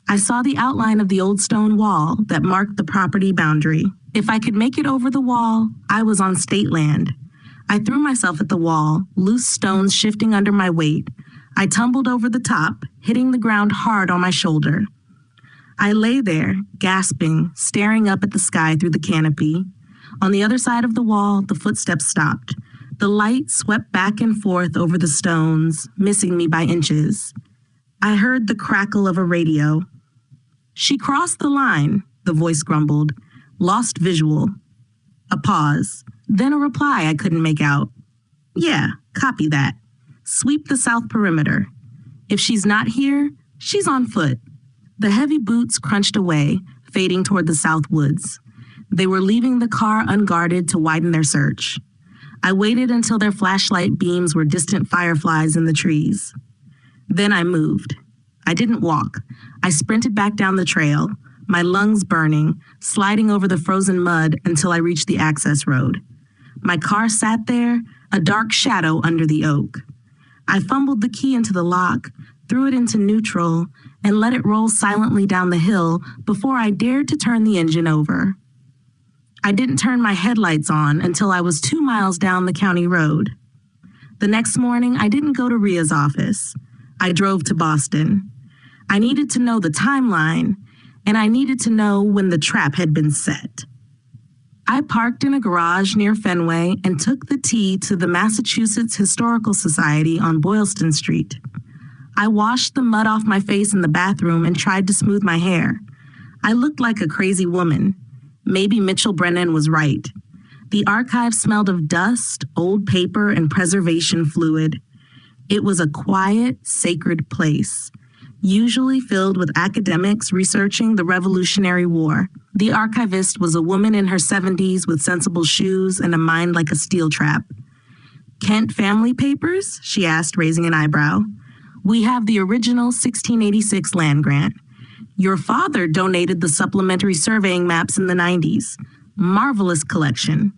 I saw the outline of the old stone wall that marked the property boundary. If I could make it over the wall, I was on state land. I threw myself at the wall, loose stones shifting under my weight. I tumbled over the top, hitting the ground hard on my shoulder. I lay there, gasping, staring up at the sky through the canopy. On the other side of the wall, the footsteps stopped. The light swept back and forth over the stones, missing me by inches. I heard the crackle of a radio. She crossed the line, the voice grumbled. Lost visual. A pause, then a reply I couldn't make out. Yeah, copy that. Sweep the south perimeter. If she's not here, she's on foot. The heavy boots crunched away, fading toward the south woods. They were leaving the car unguarded to widen their search. I waited until their flashlight beams were distant fireflies in the trees. Then I moved. I didn't walk. I sprinted back down the trail, my lungs burning, sliding over the frozen mud until I reached the access road. My car sat there, a dark shadow under the oak. I fumbled the key into the lock, threw it into neutral, and let it roll silently down the hill before I dared to turn the engine over. I didn't turn my headlights on until I was 2 miles down the county road. The next morning, I didn't go to Ria's office. I drove to Boston. I needed to know the timeline, and I needed to know when the trap had been set. I parked in a garage near Fenway and took the T to the Massachusetts Historical Society on Boylston Street. I washed the mud off my face in the bathroom and tried to smooth my hair. I looked like a crazy woman. Maybe Mitchell Brennan was right. The archive smelled of dust, old paper, and preservation fluid. It was a quiet, sacred place, usually filled with academics researching the Revolutionary War. The archivist was a woman in her 70s with sensible shoes and a mind like a steel trap. Kent family papers? She asked, raising an eyebrow. We have the original 1686 land grant. Your father donated the supplementary surveying maps in the 90s. Marvelous collection.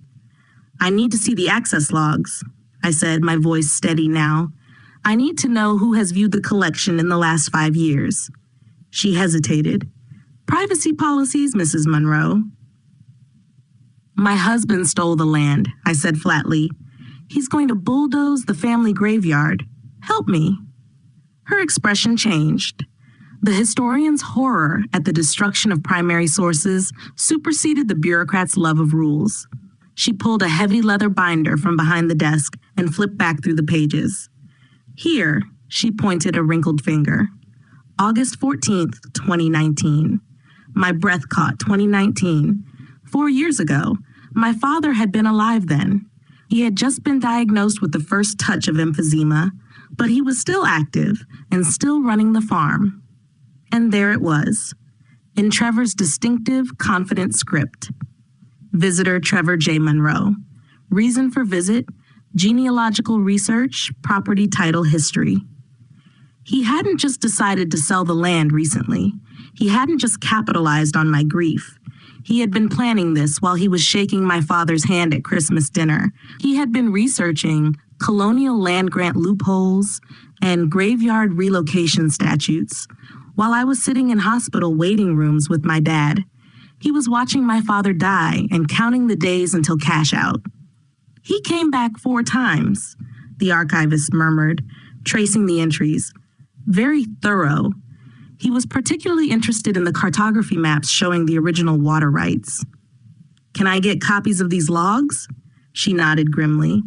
I need to see the access logs, I said, my voice steady now. I need to know who has viewed the collection in the last 5 years. She hesitated. Privacy policies, Mrs. Monroe. My husband stole the land, I said flatly. He's going to bulldoze the family graveyard. Help me. Her expression changed. The historian's horror at the destruction of primary sources superseded the bureaucrat's love of rules. She pulled a heavy leather binder from behind the desk and flipped back through the pages. Here, she pointed a wrinkled finger. August 14th, 2019. My breath caught 2019. 4 years ago, my father had been alive then. He had just been diagnosed with the first touch of emphysema, but he was still active and still running the farm. And there it was. in Trevor's distinctive, confident script. Visitor Trevor J. Monroe. Reason for visit, genealogical research, property title history. He hadn't just decided to sell the land recently. He hadn't just capitalized on my grief. He had been planning this while he was shaking my father's hand at Christmas dinner. He had been researching colonial land grant loopholes and graveyard relocation statutes while I was sitting in hospital waiting rooms with my dad. He was watching my father die and counting the days until cash out. He came back 4 times, the archivist murmured, tracing the entries. Very thorough. He was particularly interested in the cartography maps showing the original water rights. Can I get copies of these logs? She nodded grimly.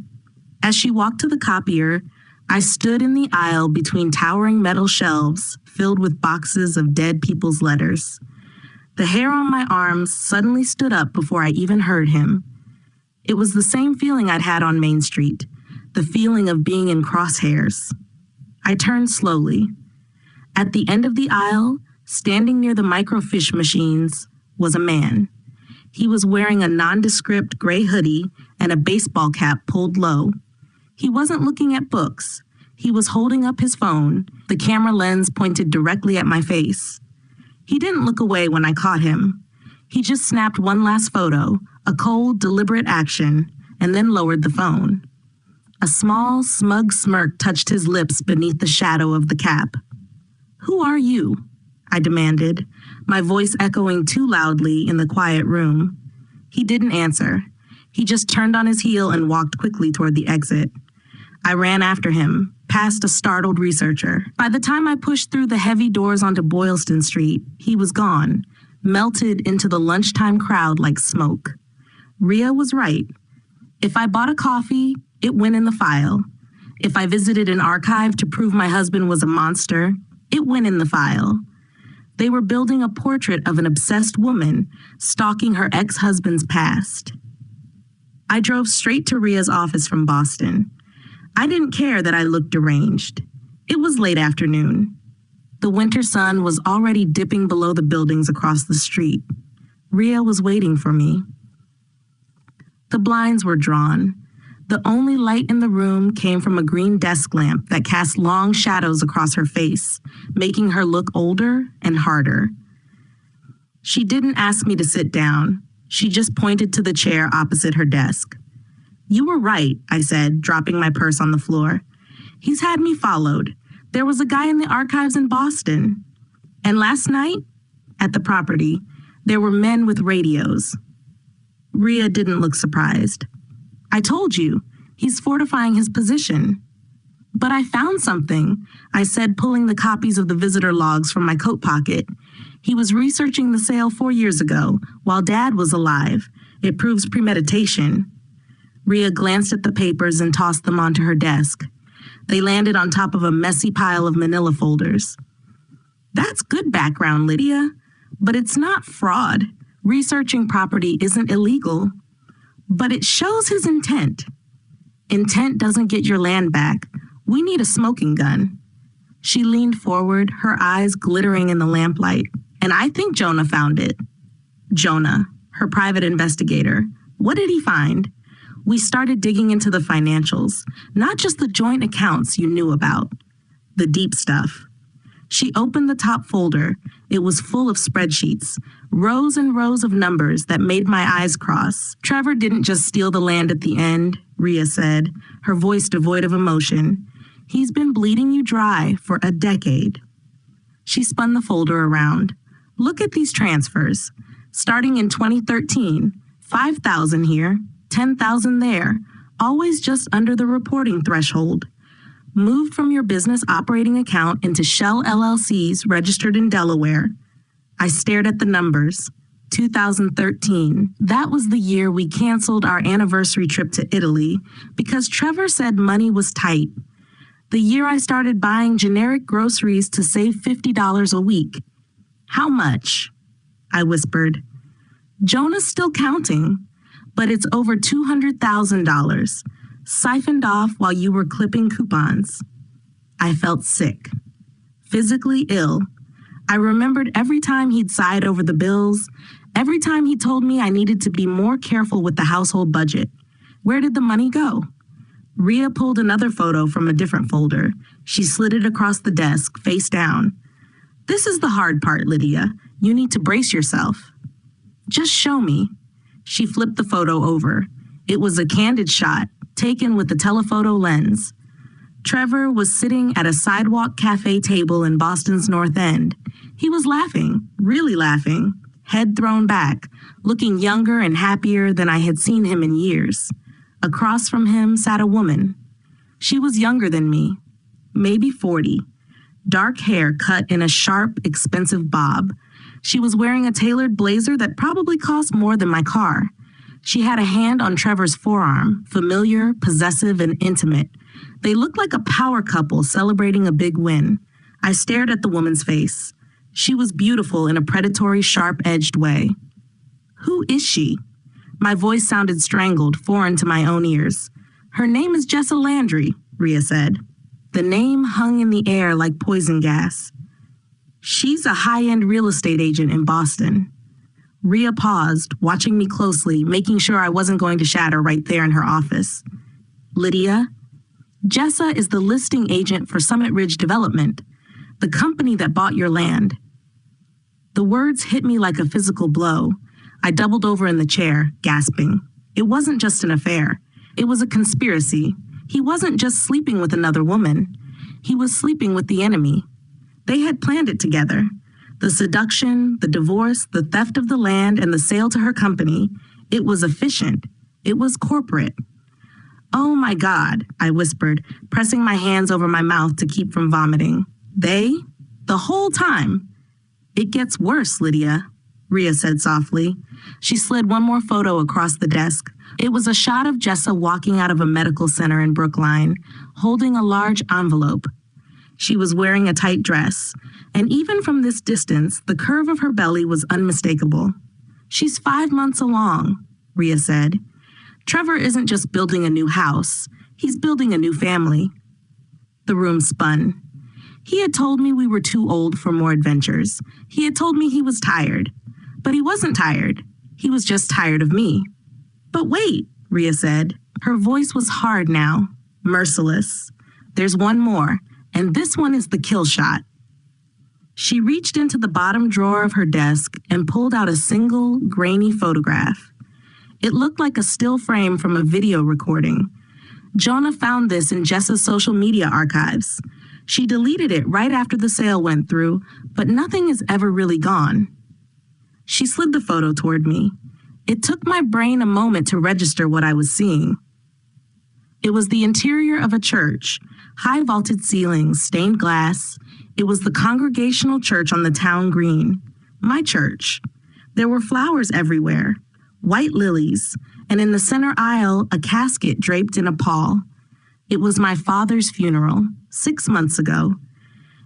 As she walked to the copier, I stood in the aisle between towering metal shelves filled with boxes of dead people's letters. The hair on my arms suddenly stood up before I even heard him. It was the same feeling I'd had on Main Street, the feeling of being in crosshairs. I turned slowly. At the end of the aisle, standing near the microfiche machines, was a man. He was wearing a nondescript gray hoodie and a baseball cap pulled low. He wasn't looking at books. He was holding up his phone, the camera lens pointed directly at my face. He didn't look away when I caught him. He just snapped one last photo, a cold, deliberate action, and then lowered the phone. A small, smug smirk touched his lips beneath the shadow of the cap. "Who are you?" I demanded, my voice echoing too loudly in the quiet room. He didn't answer. He just turned on his heel and walked quickly toward the exit. I ran after him, past a startled researcher. By the time I pushed through the heavy doors onto Boylston Street, he was gone, melted into the lunchtime crowd like smoke. Rhea was right. If I bought a coffee, it went in the file. If I visited an archive to prove my husband was a monster, it went in the file. They were building a portrait of an obsessed woman stalking her ex-husband's past. I drove straight to Rhea's office from Boston. I didn't care that I looked deranged. It was late afternoon. The winter sun was already dipping below the buildings across the street. Rhea was waiting for me. The blinds were drawn. The only light in the room came from a green desk lamp that cast long shadows across her face, making her look older and harder. She didn't ask me to sit down. She just pointed to the chair opposite her desk. "You were right," I said, dropping my purse on the floor. "He's had me followed. There was a guy in the archives in Boston. And last night, at the property, there were men with radios." Rhea didn't look surprised. "I told you, he's fortifying his position." "But I found something," I said, pulling the copies of the visitor logs from my coat pocket. "He was researching the sale 4 years ago, while Dad was alive. It proves premeditation." Rhea glanced at the papers and tossed them onto her desk. They landed on top of a messy pile of manila folders. "That's good background, Lydia. But it's not fraud. Researching property isn't illegal. But it shows his intent. Intent doesn't get your land back. We need a smoking gun." She leaned forward, her eyes glittering in the lamplight. "And I think Jonah found it." Jonah, her private investigator. What did he find? We started digging into the financials, not just the joint accounts you knew about, the deep stuff. She opened the top folder. It was full of spreadsheets, rows and rows of numbers that made my eyes cross. "Trevor didn't just steal the land at the end," Rhea said, her voice devoid of emotion. "He's been bleeding you dry for a decade." She spun the folder around. "Look at these transfers. Starting in 2013, 5,000 here, 10,000 there, always just under the reporting threshold. Moved from your business operating account into Shell LLCs registered in Delaware." I stared at the numbers. 2013. That was the year we canceled our anniversary trip to Italy because Trevor said money was tight. The year I started buying generic groceries to save $50 a week. "How much?" I whispered. "Jonah's still counting, but it's over $200,000, siphoned off while you were clipping coupons." I felt sick, physically ill. I remembered every time he'd sighed over the bills, every time he told me I needed to be more careful with the household budget. Where did the money go? Rhea pulled another photo from a different folder. She slid it across the desk, face down. This is the hard part, Lydia. You need to brace yourself. Just show me. She flipped the photo over. It was a candid shot, taken with a telephoto lens. Trevor was sitting at a sidewalk cafe table in Boston's North End. He was laughing, really laughing, head thrown back, looking younger and happier than I had seen him in years. Across from him sat a woman. She was younger than me, maybe 40. Dark hair cut in a sharp, expensive bob. She was wearing a tailored blazer that probably cost more than my car. She had a hand on Trevor's forearm, familiar, possessive, and intimate. They looked like a power couple celebrating a big win. I stared at the woman's face. She was beautiful in a predatory, sharp-edged way. Who is she? My voice sounded strangled, foreign to my own ears. Her name is Jessa Landry, Rhea said. The name hung in the air like poison gas. She's a high-end real estate agent in Boston. Rhea paused, watching me closely, making sure I wasn't going to shatter right there in her office. Lydia, Jessa is the listing agent for Summit Ridge Development, the company that bought your land. The words hit me like a physical blow. I doubled over in the chair, gasping. It wasn't just an affair. It was a conspiracy. He wasn't just sleeping with another woman. He was sleeping with the enemy. They had planned it together. The seduction, the divorce, the theft of the land, and the sale to her company. It was efficient. It was corporate. Oh my God, I whispered, pressing my hands over my mouth to keep from vomiting. They? The whole time. It gets worse, Lydia, Rhea said softly. She slid one more photo across the desk. It was a shot of Jessa walking out of a medical center in Brookline, holding a large envelope. She was wearing a tight dress, and even from this distance, the curve of her belly was unmistakable. She's 5 months along, Rhea said. Trevor isn't just building a new house. He's building a new family. The room spun. He had told me we were too old for more adventures. He had told me he was tired. But he wasn't tired. He was just tired of me. But wait, Rhea said. Her voice was hard now, merciless. There's one more, and this one is the kill shot. She reached into the bottom drawer of her desk and pulled out a single, grainy photograph. It looked like a still frame from a video recording. Jonah found this in Jessa's social media archives. She deleted it right after the sale went through, but nothing is ever really gone. She slid the photo toward me. It took my brain a moment to register what I was seeing. It was the interior of a church, high vaulted ceilings, stained glass. It was the Congregational Church on the town green. My church. There were flowers everywhere, white lilies, and in the center aisle, a casket draped in a pall. It was my father's funeral, 6 months ago.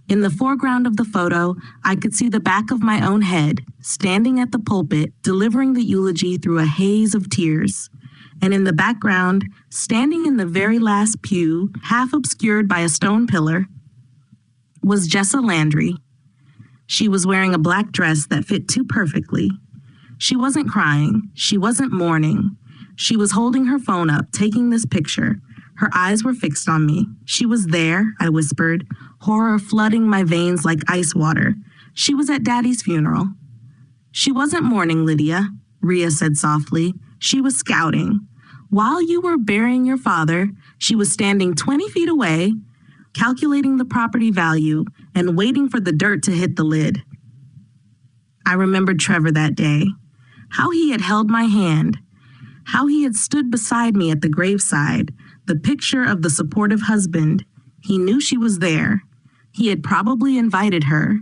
In the foreground of the photo, I could see the back of my own head, standing at the pulpit, delivering the eulogy through a haze of tears. And in the background, standing in the very last pew, half obscured by a stone pillar, was Jessa Landry. She was wearing a black dress that fit too perfectly. She wasn't crying. She wasn't mourning. She was holding her phone up, taking this picture. Her eyes were fixed on me. She was there, I whispered, horror flooding my veins like ice water. She was at Daddy's funeral. She wasn't mourning, Lydia, Rhea said softly. She was scouting. While you were burying your father, she was standing 20 feet away, calculating the property value and waiting for the dirt to hit the lid. I remembered Trevor that day, how he had held my hand, how he had stood beside me at the graveside, the picture of the supportive husband. He knew she was there. He had probably invited her.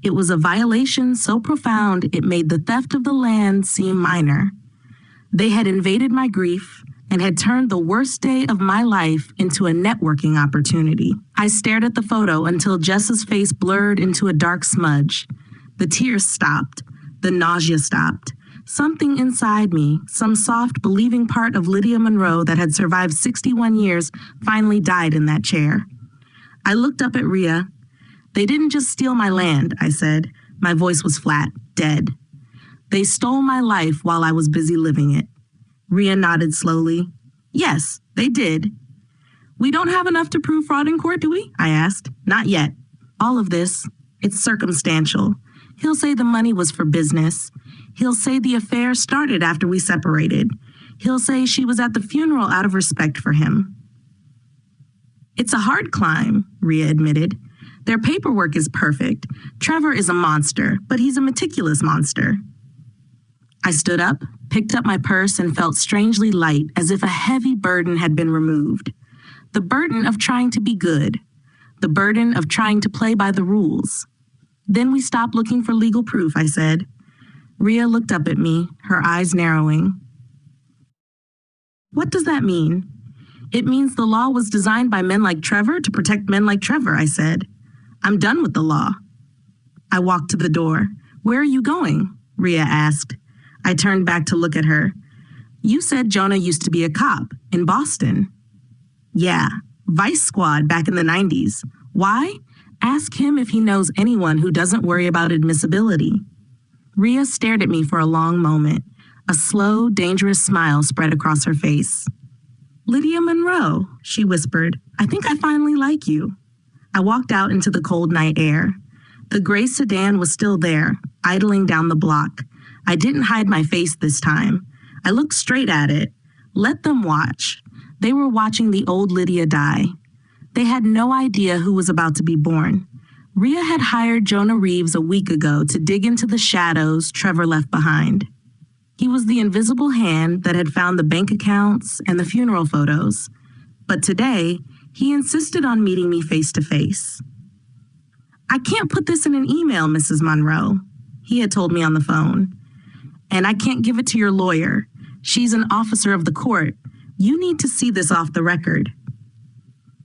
It was a violation so profound it made the theft of the land seem minor. They had invaded my grief and had turned the worst day of my life into a networking opportunity. I stared at the photo until Jessa's face blurred into a dark smudge. The tears stopped. The nausea stopped. Something inside me, some soft, believing part of Lydia Monroe that had survived 61 years, finally died in that chair. I looked up at Rhea. They didn't just steal my land, I said. My voice was flat, dead. They stole my life while I was busy living it. Rhea nodded slowly. Yes, they did. We don't have enough to prove fraud in court, do we? I asked. Not yet. All of this, it's circumstantial. He'll say the money was for business. He'll say the affair started after we separated. He'll say she was at the funeral out of respect for him. It's a hard climb, Rhea admitted. Their paperwork is perfect. Trevor is a monster, but he's a meticulous monster. I stood up, picked up my purse, and felt strangely light, as if a heavy burden had been removed. The burden of trying to be good. The burden of trying to play by the rules. Then we stopped looking for legal proof, I said. Rhea looked up at me, her eyes narrowing. What does that mean? It means the law was designed by men like Trevor to protect men like Trevor, I said. I'm done with the law. I walked to the door. Where are you going? Rhea asked. I turned back to look at her. You said Jonah used to be a cop in Boston. Yeah, Vice Squad back in the 90s. Why? Ask him if he knows anyone who doesn't worry about admissibility. Rhea stared at me for a long moment. A slow, dangerous smile spread across her face. Lydia Monroe, she whispered. I think I finally like you. I walked out into the cold night air. The gray sedan was still there, idling down the block. I didn't hide my face this time. I looked straight at it. Let them watch. They were watching the old Lydia die. They had no idea who was about to be born. Rhea had hired Jonah Reeves a week ago to dig into the shadows Trevor left behind. He was the invisible hand that had found the bank accounts and the funeral photos. But today, he insisted on meeting me face to face. I can't put this in an email, Mrs. Monroe, he had told me on the phone. And I can't give it to your lawyer. She's an officer of the court. You need to see this off the record.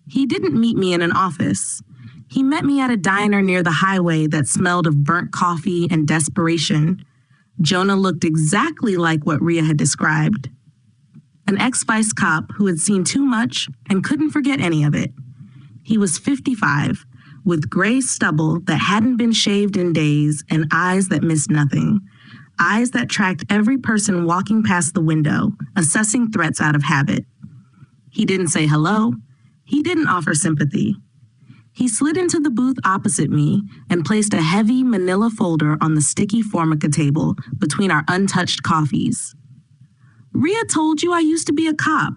He didn't meet me in an office. He met me at a diner near the highway that smelled of burnt coffee and desperation. Jonah looked exactly like what Rhea had described. An ex-vice cop who had seen too much and couldn't forget any of it. He was 55, with gray stubble that hadn't been shaved in days and eyes that missed nothing. Eyes that tracked every person walking past the window, assessing threats out of habit. He didn't say hello. He didn't offer sympathy. He slid into the booth opposite me and placed a heavy manila folder on the sticky Formica table between our untouched coffees. Rhea told you I used to be a cop,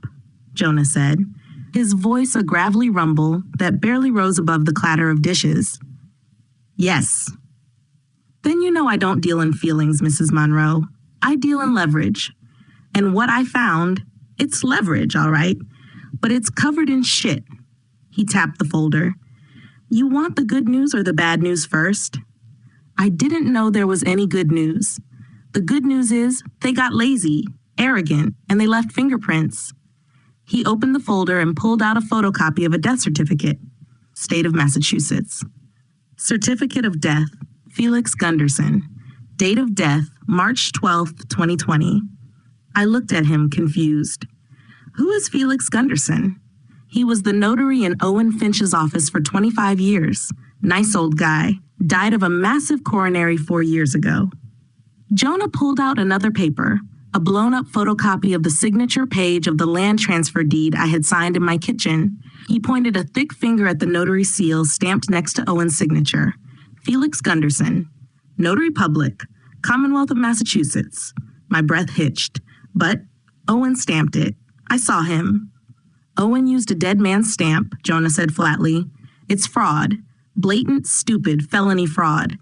Jonah said, his voice a gravelly rumble that barely rose above the clatter of dishes. Yes. Then you know I don't deal in feelings, Mrs. Monroe. I deal in leverage. And what I found, it's leverage, all right, but it's covered in shit. He tapped the folder. You want the good news or the bad news first? I didn't know there was any good news. The good news is they got lazy, arrogant, and they left fingerprints. He opened the folder and pulled out a photocopy of a death certificate. State of Massachusetts. Certificate of death, Felix Gunderson. Date of death, March 12th, 2020. I looked at him, confused. Who is Felix Gunderson? He was the notary in Owen Finch's office for 25 years. Nice old guy. Died of a massive coronary 4 years ago. Jonah pulled out another paper, a blown-up photocopy of the signature page of the land transfer deed I had signed in my kitchen. He pointed a thick finger at the notary seal stamped next to Owen's signature. Felix Gunderson. Notary Public. Commonwealth of Massachusetts. My breath hitched. But Owen stamped it. I saw him. Owen used a dead man's stamp, Jonah said flatly. It's fraud. Blatant, stupid, felony fraud.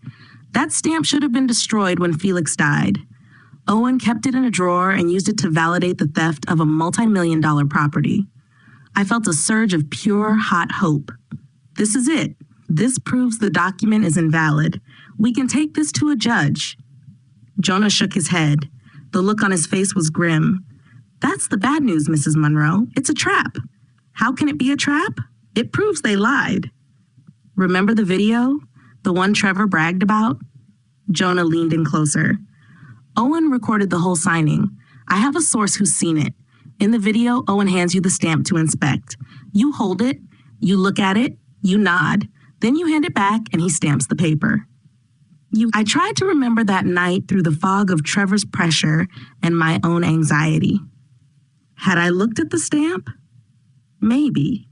That stamp should have been destroyed when Felix died. Owen kept it in a drawer and used it to validate the theft of a multi-million-dollar property. I felt a surge of pure, hot hope. This is it. This proves the document is invalid. We can take this to a judge. Jonah shook his head. The look on his face was grim. That's the bad news, Mrs. Monroe. It's a trap. How can it be a trap? It proves they lied. Remember the video? The one Trevor bragged about? Jonah leaned in closer. Owen recorded the whole signing. I have a source who's seen it. In the video, Owen hands you the stamp to inspect. You hold it, you look at it, you nod. Then you hand it back and he stamps the paper. I tried to remember that night through the fog of Trevor's pressure and my own anxiety. Had I looked at the stamp? Maybe.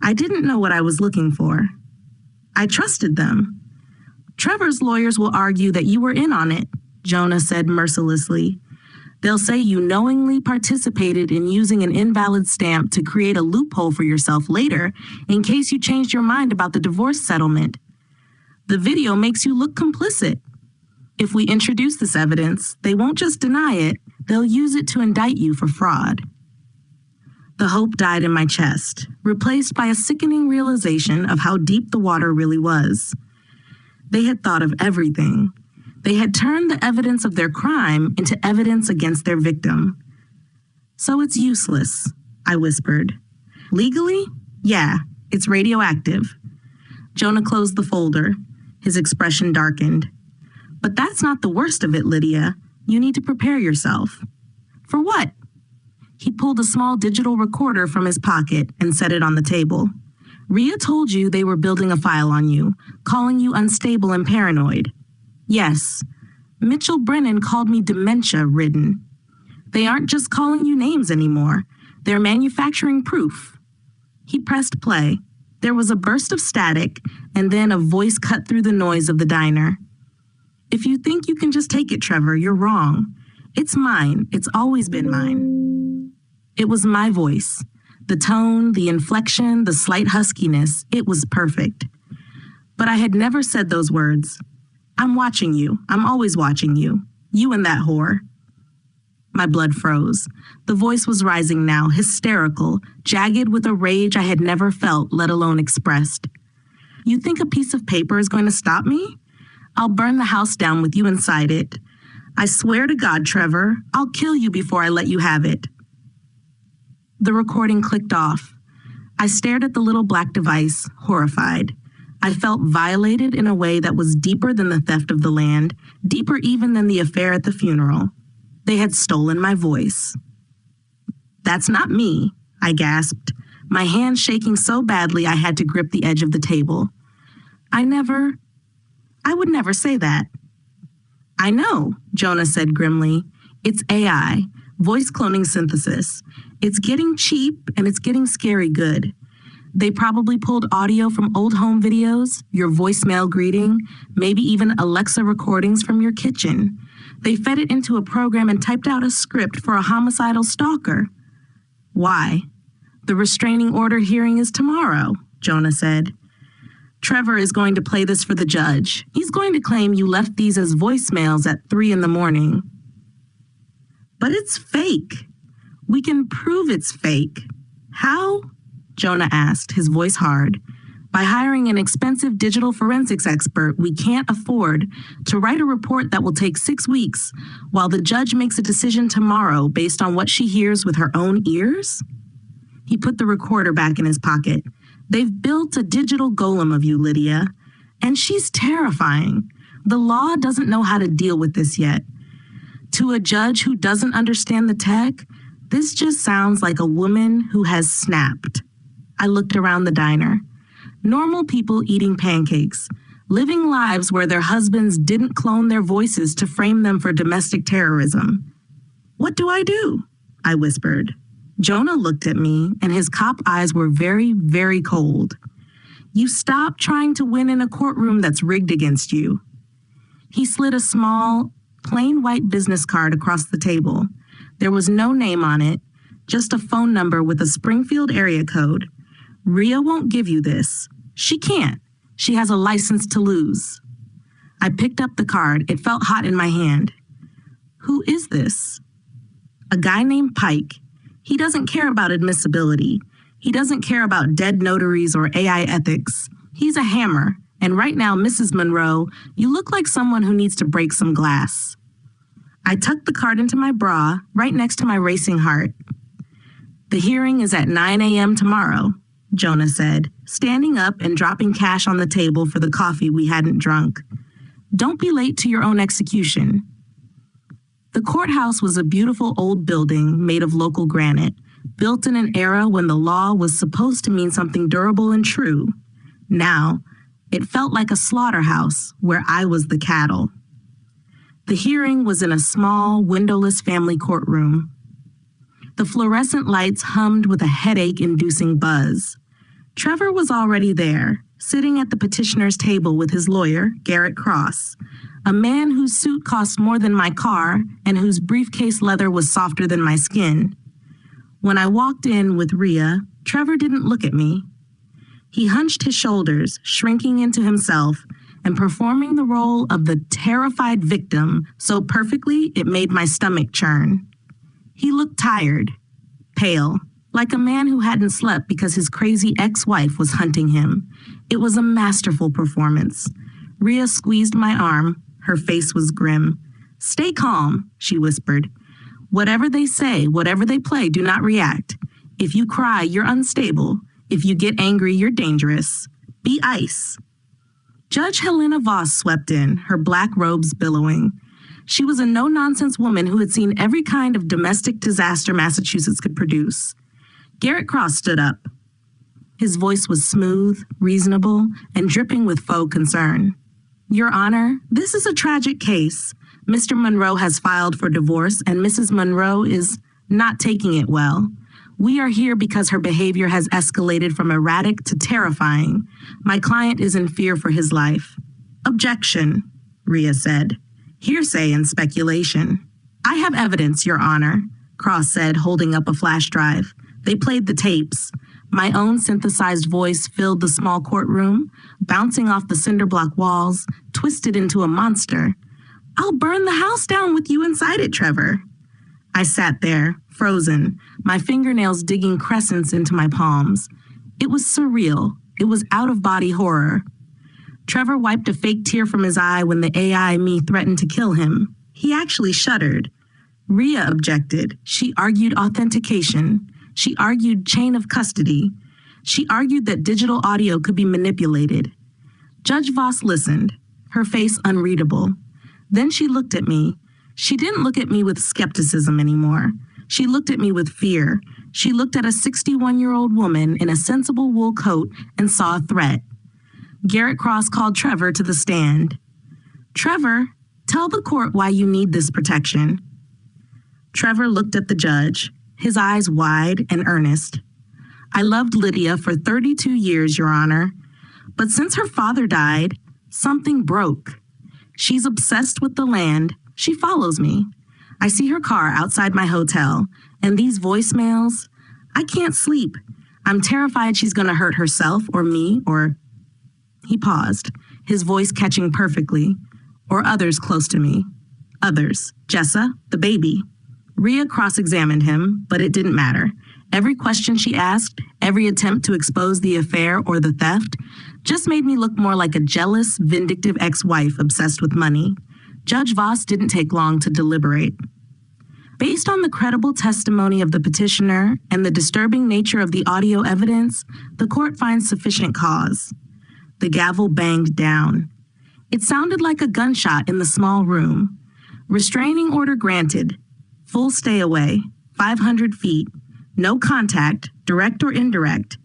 I didn't know what I was looking for. I trusted them. Trevor's lawyers will argue that you were in on it, Jonah said mercilessly. They'll say you knowingly participated in using an invalid stamp to create a loophole for yourself later in case you changed your mind about the divorce settlement. The video makes you look complicit. If we introduce this evidence, they won't just deny it, they'll use it to indict you for fraud. The hope died in my chest, replaced by a sickening realization of how deep the water really was. They had thought of everything. They had turned the evidence of their crime into evidence against their victim. So it's useless, I whispered. Legally? Yeah, it's radioactive. Jonah closed the folder. His expression darkened. But that's not the worst of it, Lydia. You need to prepare yourself. For what? He pulled a small digital recorder from his pocket and set it on the table. Rhea told you they were building a file on you, calling you unstable and paranoid. Yes, Mitchell Brennan called me dementia-ridden. They aren't just calling you names anymore. They're manufacturing proof. He pressed play. There was a burst of static, and then a voice cut through the noise of the diner. If you think you can just take it, Trevor, you're wrong. It's mine. It's always been mine. It was my voice. The tone, the inflection, the slight huskiness, it was perfect. But I had never said those words. I'm watching you. I'm always watching you. You and that whore. My blood froze. The voice was rising now, hysterical, jagged with a rage I had never felt, let alone expressed. You think a piece of paper is going to stop me? I'll burn the house down with you inside it. I swear to God, Trevor, I'll kill you before I let you have it. The recording clicked off. I stared at the little black device, horrified. I felt violated in a way that was deeper than the theft of the land, deeper even than the affair at the funeral. They had stolen my voice. That's not me, I gasped, my hand shaking so badly I had to grip the edge of the table. I would never say that. I know, Jonah said grimly. It's AI, voice cloning synthesis. It's getting cheap and it's getting scary good. They probably pulled audio from old home videos, your voicemail greeting, maybe even Alexa recordings from your kitchen. They fed it into a program and typed out a script for a homicidal stalker. Why? The restraining order hearing is tomorrow, Jonah said. Trevor is going to play this for the judge. He's going to claim you left these as voicemails at 3 a.m. But it's fake. We can prove it's fake. How? Jonah asked, his voice hard. By hiring an expensive digital forensics expert we can't afford to write a report that will take 6 weeks while the judge makes a decision tomorrow based on what she hears with her own ears? He put the recorder back in his pocket. They've built a digital golem of you, Lydia. And she's terrifying. The law doesn't know how to deal with this yet. To a judge who doesn't understand the tech, this just sounds like a woman who has snapped. I looked around the diner. Normal people eating pancakes, living lives where their husbands didn't clone their voices to frame them for domestic terrorism. What do? I whispered. Jonah looked at me, and his cop eyes were very, very cold. You stop trying to win in a courtroom that's rigged against you. He slid a small, plain white business card across the table. There was no name on it, just a phone number with a Springfield area code. Rhea won't give you this. She can't. She has a license to lose. I picked up the card. It felt hot in my hand. Who is this? A guy named Pike. He doesn't care about admissibility. He doesn't care about dead notaries or AI ethics. He's a hammer. And right now, Mrs. Monroe, you look like someone who needs to break some glass. I tucked the card into my bra, right next to my racing heart. The hearing is at 9 a.m. tomorrow, Jonah said, standing up and dropping cash on the table for the coffee we hadn't drunk. Don't be late to your own execution. The courthouse was a beautiful old building made of local granite, built in an era when the law was supposed to mean something durable and true. Now, It felt like a slaughterhouse where I was the cattle. The hearing was in a small, windowless family courtroom. The fluorescent lights hummed with a headache-inducing buzz. Trevor was already there, sitting at the petitioner's table with his lawyer, Garrett Cross, a man whose suit cost more than my car and whose briefcase leather was softer than my skin. When I walked in with Rhea, Trevor didn't look at me. He hunched his shoulders, shrinking into himself and performing the role of the terrified victim so perfectly it made my stomach churn. He looked tired, pale, like a man who hadn't slept because his crazy ex-wife was hunting him. It was a masterful performance. Rhea squeezed my arm. Her face was grim. "Stay calm," she whispered. "Whatever they say, whatever they play, do not react. If you cry, you're unstable. If you get angry, you're dangerous. Be ice." Judge Helena Voss swept in, her black robes billowing. She was a no-nonsense woman who had seen every kind of domestic disaster Massachusetts could produce. Garrett Cross stood up. His voice was smooth, reasonable, and dripping with faux concern. "Your Honor, this is a tragic case. Mr. Monroe has filed for divorce, and Mrs. Monroe is not taking it well. We are here because her behavior has escalated from erratic to terrifying. My client is in fear for his life." "Objection," Rhea said. "Hearsay and speculation." "I have evidence, Your Honor," Cross said, holding up a flash drive. They played the tapes. My own synthesized voice filled the small courtroom, bouncing off the cinder block walls, twisted into a monster. "I'll burn the house down with you inside it, Trevor." I sat there, frozen, my fingernails digging crescents into my palms. It was surreal. It was out-of-body horror. Trevor wiped a fake tear from his eye when the AI me threatened to kill him. He actually shuddered. Rhea objected. She argued authentication. She argued chain of custody. She argued that digital audio could be manipulated. Judge Voss listened, her face unreadable. Then she looked at me. She didn't look at me with skepticism anymore. She looked at me with fear. She looked at a 61-year-old woman in a sensible wool coat and saw a threat. Garrett Cross called Trevor to the stand. "Trevor, tell the court why you need this protection." Trevor looked at the judge, his eyes wide and earnest. "I loved Lydia for 32 years, Your Honor. But since her father died, something broke. She's obsessed with the land. She follows me. I see her car outside my hotel, and these voicemails, I can't sleep. I'm terrified she's going to hurt herself or me or..." He paused, his voice catching perfectly. "Or others close to me. Others. Jessa, the baby." Rhea cross-examined him, but it didn't matter. Every question she asked, every attempt to expose the affair or the theft, just made me look more like a jealous, vindictive ex-wife obsessed with money. Judge Voss didn't take long to deliberate. Based on the credible testimony of the petitioner and the disturbing nature of the audio evidence, the court finds sufficient cause. The gavel banged down. It sounded like a gunshot in the small room. Restraining order granted. Full stay away. 500 feet. No contact, direct or indirect.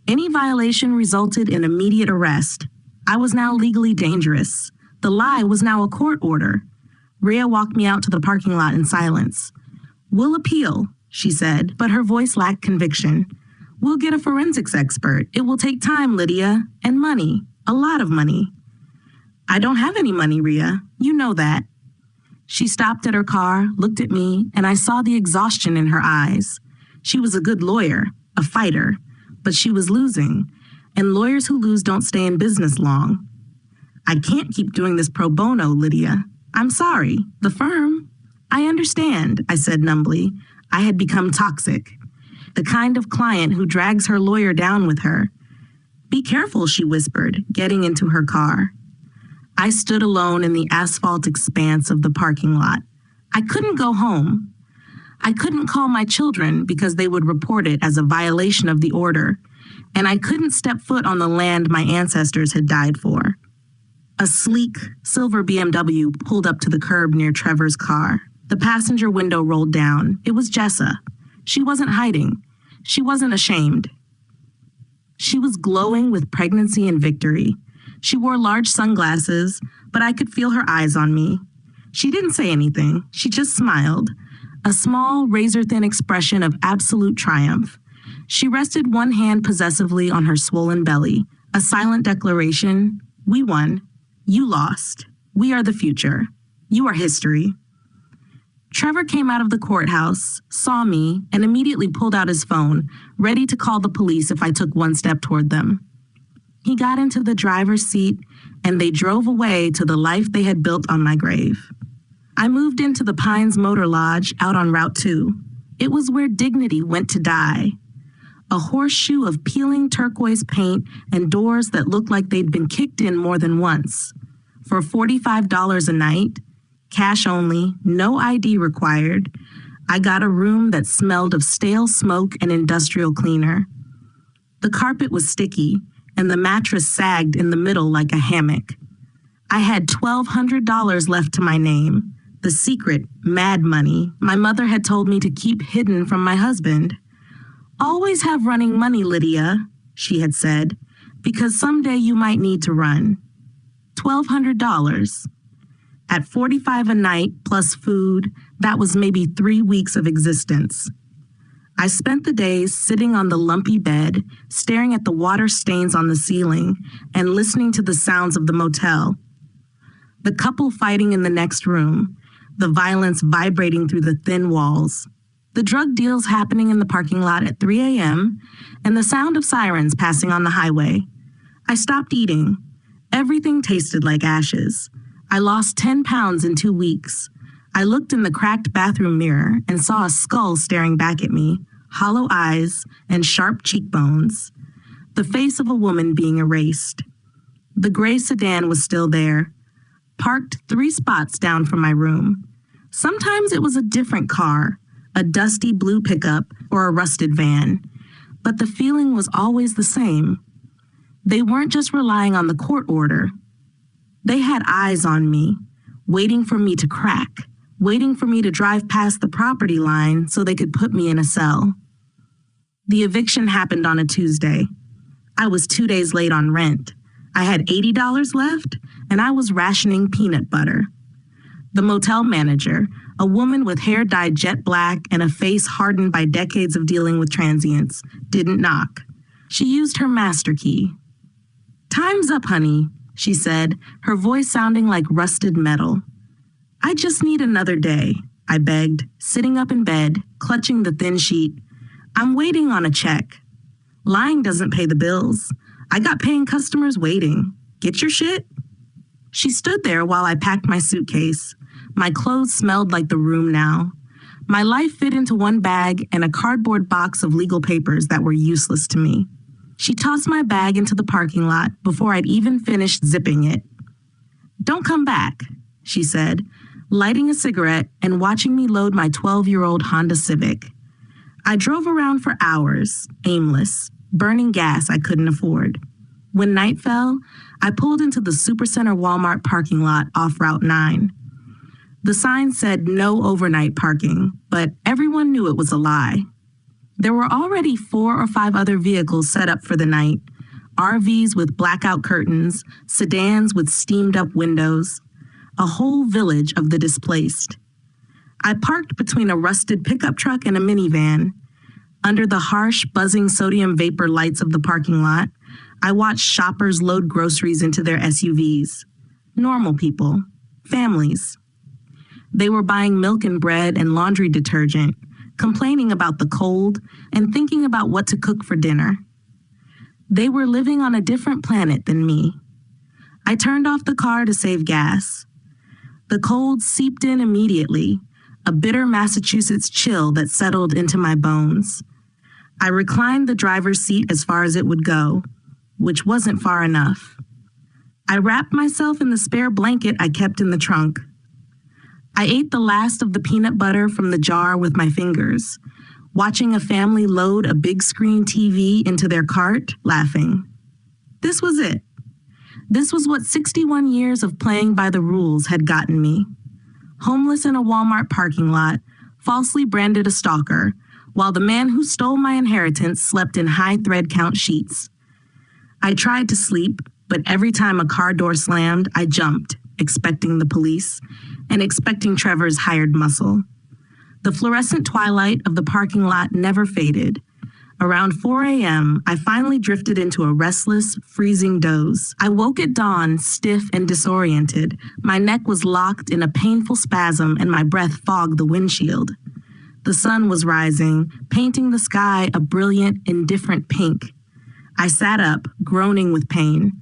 Any violation resulted in immediate arrest. I was now legally dangerous. The lie was now a court order. Rhea walked me out to the parking lot in silence. "We'll appeal," she said, but her voice lacked conviction. "We'll get a forensics expert. It will take time, Lydia, and money. A lot of money." "I don't have any money, Rhea. You know that." She stopped at her car, looked at me, and I saw the exhaustion in her eyes. She was a good lawyer, a fighter, but she was losing, and lawyers who lose don't stay in business long. "I can't keep doing this pro bono, Lydia. I'm sorry. The firm..." "I understand," I said numbly. I had become toxic. The kind of client who drags her lawyer down with her. "Be careful," she whispered, getting into her car. I stood alone in the asphalt expanse of the parking lot. I couldn't go home. I couldn't call my children because they would report it as a violation of the order, and I couldn't step foot on the land my ancestors had died for. A sleek, silver BMW pulled up to the curb near Trevor's car. The passenger window rolled down. It was Jessa. She wasn't hiding. She wasn't ashamed. She was glowing with pregnancy and victory. She wore large sunglasses, but I could feel her eyes on me. She didn't say anything. She just smiled, a small, razor-thin expression of absolute triumph. She rested one hand possessively on her swollen belly, a silent declaration. We won. You lost. We are the future. You are history. Trevor came out of the courthouse, saw me, and immediately pulled out his phone, ready to call the police if I took one step toward them. He got into the driver's seat, and they drove away to the life they had built on my grave. I moved into the Pines Motor Lodge out on Route 2. It was where dignity went to die. A horseshoe of peeling turquoise paint and doors that looked like they'd been kicked in more than once. For $45 a night, cash only, no ID required, I got a room that smelled of stale smoke and industrial cleaner. The carpet was sticky, and the mattress sagged in the middle like a hammock. I had $1,200 left to my name, the secret, mad money my mother had told me to keep hidden from my husband. Always have running money, Lydia, she had said, because someday you might need to run. $1,200. At $45 a night plus food, that was maybe 3 weeks of existence. I spent the days sitting on the lumpy bed, staring at the water stains on the ceiling, and listening to the sounds of the motel. The couple fighting in the next room, the violence vibrating through the thin walls, the drug deals happening in the parking lot at 3 a.m., and the sound of sirens passing on the highway. I stopped eating. Everything tasted like ashes. I lost 10 pounds in 2 weeks. I looked in the cracked bathroom mirror and saw a skull staring back at me, hollow eyes and sharp cheekbones. The face of a woman being erased. The gray sedan was still there, parked 3 spots down from my room. Sometimes it was a different car, a dusty blue pickup or a rusted van, but the feeling was always the same. They weren't just relying on the court order. They had eyes on me, waiting for me to crack, waiting for me to drive past the property line so they could put me in a cell. The eviction happened on a Tuesday. I was 2 days late on rent. I had $80 left, and I was rationing peanut butter. The motel manager, a woman with hair dyed jet black and a face hardened by decades of dealing with transients, didn't knock. She used her master key. "Time's up, honey," she said, her voice sounding like rusted metal. "I just need another day," I begged, sitting up in bed, clutching the thin sheet. "I'm waiting on a check." "Lying doesn't pay the bills. I got paying customers waiting. Get your shit?" She stood there while I packed my suitcase. My clothes smelled like the room now. My life fit into one bag and a cardboard box of legal papers that were useless to me. She tossed my bag into the parking lot before I'd even finished zipping it. "Don't come back," she said, lighting a cigarette and watching me load my 12-year-old Honda Civic. I drove around for hours, aimless, burning gas I couldn't afford. When night fell, I pulled into the Supercenter Walmart parking lot off Route 9. The sign said no overnight parking, but everyone knew it was a lie. There were already 4 or 5 other vehicles set up for the night, RVs with blackout curtains, sedans with steamed-up windows, a whole village of the displaced. I parked between a rusted pickup truck and a minivan. Under the harsh, buzzing sodium vapor lights of the parking lot, I watched shoppers load groceries into their SUVs. Normal people. Families. They were buying milk and bread and laundry detergent, complaining about the cold, and thinking about what to cook for dinner. They were living on a different planet than me. I turned off the car to save gas. The cold seeped in immediately, a bitter Massachusetts chill that settled into my bones. I reclined the driver's seat as far as it would go, which wasn't far enough. I wrapped myself in the spare blanket I kept in the trunk. I ate the last of the peanut butter from the jar with my fingers, watching a family load a big screen TV into their cart, laughing. This was it. This was what 61 years of playing by the rules had gotten me. Homeless in a Walmart parking lot, falsely branded a stalker, while the man who stole my inheritance slept in high thread count sheets. I tried to sleep, But every time a car door slammed, I jumped, expecting the police and expecting Trevor's hired muscle. The fluorescent twilight of the parking lot never faded. Around 4 a.m., I finally drifted into a restless, freezing doze. I woke at dawn, stiff and disoriented. My neck was locked in a painful spasm and my breath fogged the windshield. The sun was rising, painting the sky a brilliant, indifferent pink. I sat up, groaning with pain.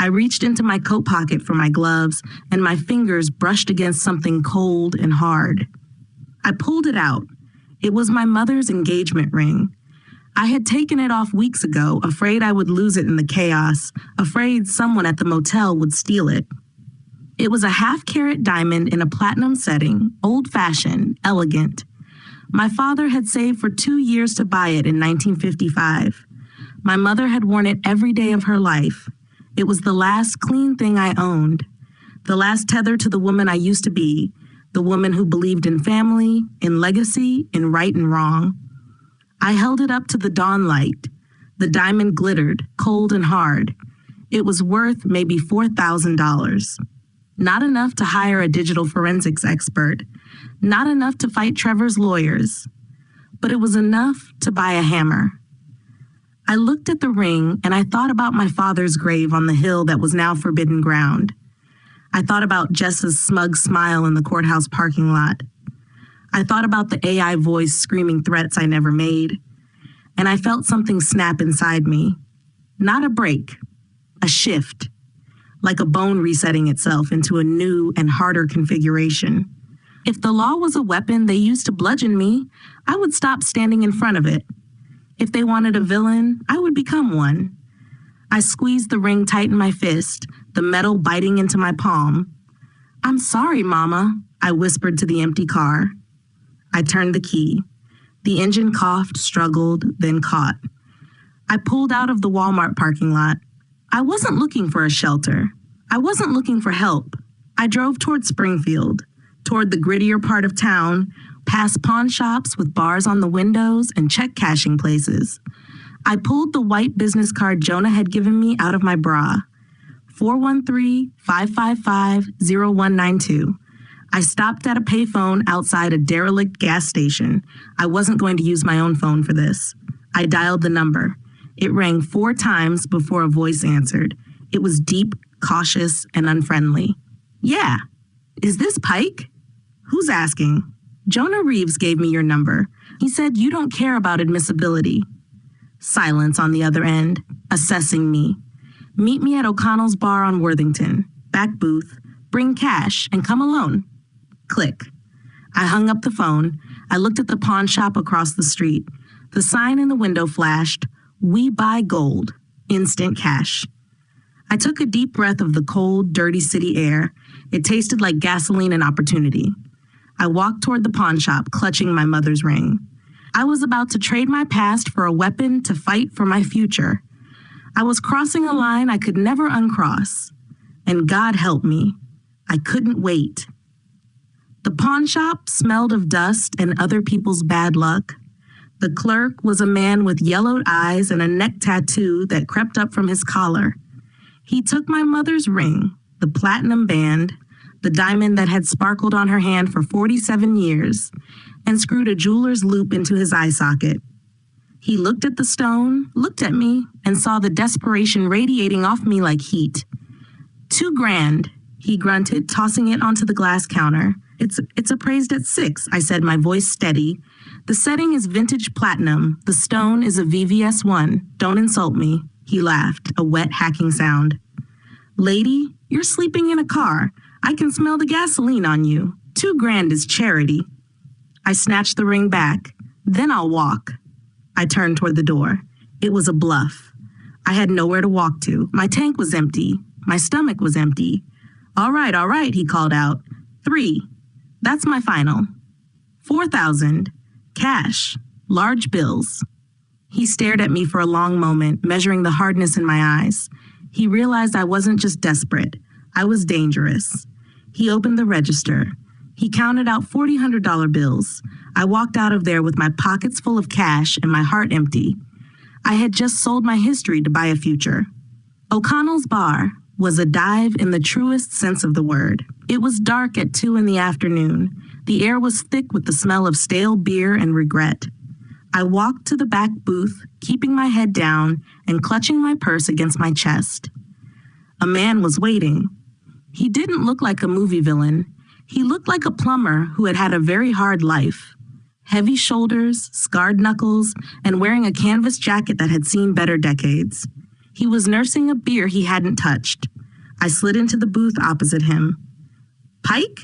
I reached into my coat pocket for my gloves, and my fingers brushed against something cold and hard. I pulled it out. It was my mother's engagement ring. I had taken it off weeks ago, afraid I would lose it in the chaos, afraid someone at the motel would steal it. It was a half-carat diamond in a platinum setting, old-fashioned, elegant. My father had saved for 2 years to buy it in 1955. My mother had worn it every day of her life. It was the last clean thing I owned, the last tether to the woman I used to be, the woman who believed in family, in legacy, in right and wrong. I held it up to the dawn light. The diamond glittered, cold and hard. It was worth maybe $4,000. Not enough to hire a digital forensics expert. Not enough to fight Trevor's lawyers. But it was enough to buy a hammer. I looked at the ring and I thought about my father's grave on the hill that was now forbidden ground. I thought about Jessa's smug smile in the courthouse parking lot. I thought about the AI voice screaming threats I never made. And I felt something snap inside me. Not a break, a shift. Like a bone resetting itself into a new and harder configuration. If the law was a weapon they used to bludgeon me, I would stop standing in front of it. If they wanted a villain, I would become one. I squeezed the ring tight in my fist, the metal biting into my palm. "I'm sorry, Mama," I whispered to the empty car. I turned the key. The engine coughed, struggled, then caught. I pulled out of the Walmart parking lot. I wasn't looking for a shelter. I wasn't looking for help. I drove toward Springfield, toward the grittier part of town, past pawn shops with bars on the windows and check cashing places. I pulled the white business card Jonah had given me out of my bra. 413-555-0192. I stopped at a payphone outside a derelict gas station. I wasn't going to use my own phone for this. I dialed the number. It rang 4 times before a voice answered. It was deep, cautious, and unfriendly. "Yeah. Is this Pike?" "Who's asking?" "Jonah Reeves gave me your number. He said you don't care about admissibility." Silence on the other end, assessing me. "Meet me at O'Connell's bar on Worthington. Back booth. Bring cash and come alone." Click. I hung up the phone. I looked at the pawn shop across the street. The sign in the window flashed, "We buy gold. Instant cash." I took a deep breath of the cold, dirty city air. It tasted like gasoline and opportunity. I walked toward the pawn shop, clutching my mother's ring. I was about to trade my past for a weapon to fight for my future. I was crossing a line I could never uncross. And God help me, I couldn't wait. The pawn shop smelled of dust and other people's bad luck. The clerk was a man with yellowed eyes and a neck tattoo that crept up from his collar. He took my mother's ring, the platinum band, the diamond that had sparkled on her hand for 47 years, and screwed a jeweler's loop into his eye socket. He looked at the stone, looked at me, and saw the desperation radiating off me like heat. $2,000, he grunted, tossing it onto the glass counter. It's appraised at 6, I said, my voice steady. The setting is vintage platinum. The stone is a VVS1. Don't insult me. He laughed, a wet hacking sound. Lady, you're sleeping in a car. I can smell the gasoline on you. $2,000 is charity. I snatched the ring back. Then I'll walk. I turned toward the door. It was a bluff. I had nowhere to walk to. My tank was empty. My stomach was empty. All right, he called out. 3. That's my final. 4,000. Cash. Large bills. He stared at me for a long moment, measuring the hardness in my eyes. He realized I wasn't just desperate. I was dangerous. He opened the register. He counted out $400 bills. I walked out of there with my pockets full of cash and my heart empty. I had just sold my history to buy a future. O'Connell's bar was a dive in the truest sense of the word. It was dark at 2 in the afternoon. The air was thick with the smell of stale beer and regret. I walked to the back booth, keeping my head down and clutching my purse against my chest. A man was waiting. He didn't look like a movie villain. He looked like a plumber who had had a very hard life. Heavy shoulders, scarred knuckles, and wearing a canvas jacket that had seen better decades. He was nursing a beer he hadn't touched. I slid into the booth opposite him. "Pike?"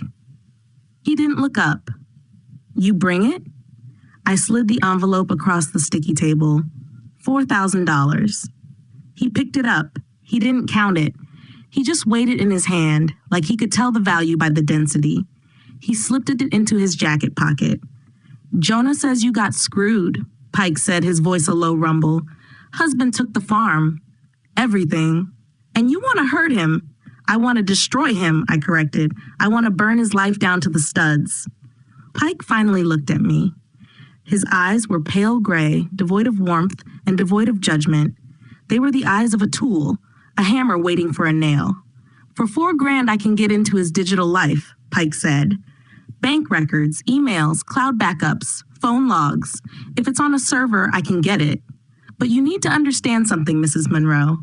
He didn't look up. "You bring it?" I slid the envelope across the sticky table. $4,000. He picked it up. He didn't count it. He just weighed it in his hand, like he could tell the value by the density. He slipped it into his jacket pocket. "Jonah says you got screwed," Pike said, his voice a low rumble. "Husband took the farm. Everything. And you want to hurt him." "I want to destroy him," I corrected. "I want to burn his life down to the studs." Pike finally looked at me. His eyes were pale gray, devoid of warmth and devoid of judgment. They were the eyes of a tool, a hammer waiting for a nail. "For $4,000 I can get into his digital life," Pike said. "Bank records, emails, cloud backups, phone logs. If it's on a server, I can get it. But you need to understand something, Mrs. Monroe."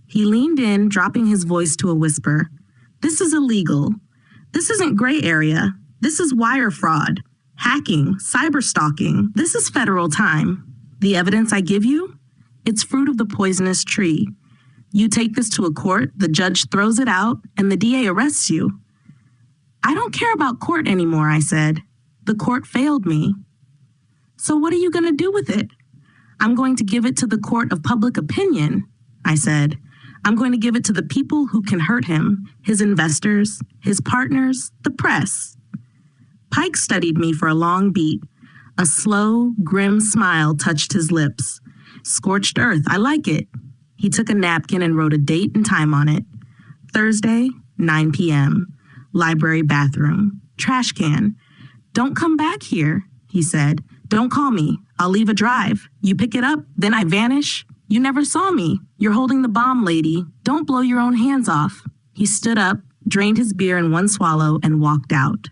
He leaned in, dropping his voice to a whisper. "This is illegal. This isn't gray area. This is wire fraud, hacking, cyberstalking. This is federal time. The evidence I give you? It's fruit of the poisonous tree. You take this to a court, the judge throws it out, and the DA arrests you." "I don't care about court anymore," I said. "The court failed me." "So what are you going to do with it?" "I'm going to give it to the court of public opinion," I said. "I'm going to give it to the people who can hurt him, his investors, his partners, the press." Pike studied me for a long beat. A slow, grim smile touched his lips. "Scorched earth, I like it." He took a napkin and wrote a date and time on it. Thursday, 9 p.m. Library bathroom. Trash can. "Don't come back here," he said. "Don't call me. I'll leave a drive. You pick it up, then I vanish. You never saw me. You're holding the bomb, lady. Don't blow your own hands off." He stood up, drained his beer in one swallow, and walked out.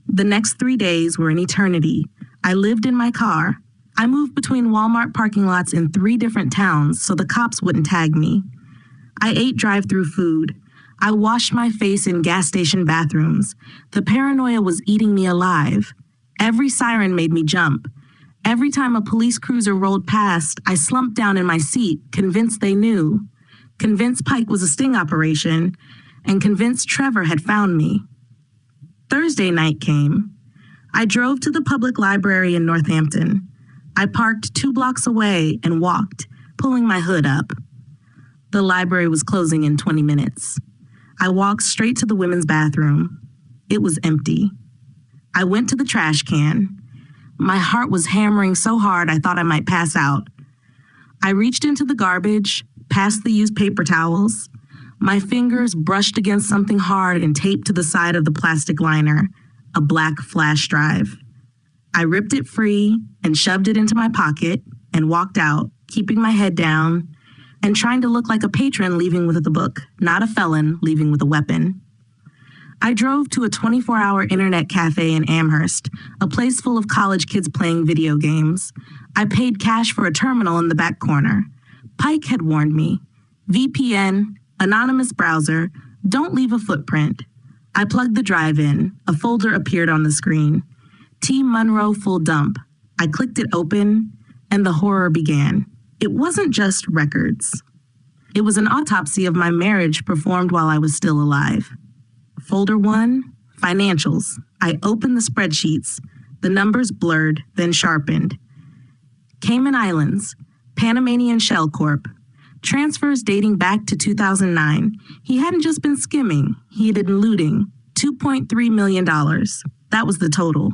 The next 3 days were an eternity. I lived in my car. I moved between Walmart parking lots in 3 different towns so the cops wouldn't tag me. I ate drive-through food. I washed my face in gas station bathrooms. The paranoia was eating me alive. Every siren made me jump. Every time a police cruiser rolled past, I slumped down in my seat, convinced they knew, convinced Pike was a sting operation, and convinced Trevor had found me. Thursday night came. I drove to the public library in Northampton. I parked 2 blocks away and walked, pulling my hood up. The library was closing in 20 minutes. I walked straight to the women's bathroom. It was empty. I went to the trash can. My heart was hammering so hard I thought I might pass out. I reached into the garbage, past the used paper towels. My fingers brushed against something hard and taped to the side of the plastic liner, a black flash drive. I ripped it free and shoved it into my pocket and walked out, keeping my head down and trying to look like a patron leaving with a book, not a felon leaving with a weapon. I drove to a 24-hour internet cafe in Amherst, a place full of college kids playing video games. I paid cash for a terminal in the back corner. Pike had warned me. VPN, anonymous browser, don't leave a footprint. I plugged the drive in. A folder appeared on the screen. T. Monroe full dump. I clicked it open, and the horror began. It wasn't just records. It was an autopsy of my marriage performed while I was still alive. Folder 1, financials. I opened the spreadsheets. The numbers blurred, then sharpened. Cayman Islands, Panamanian Shell Corp. Transfers dating back to 2009. He hadn't just been skimming. He had been looting. $2.3 million. That was the total.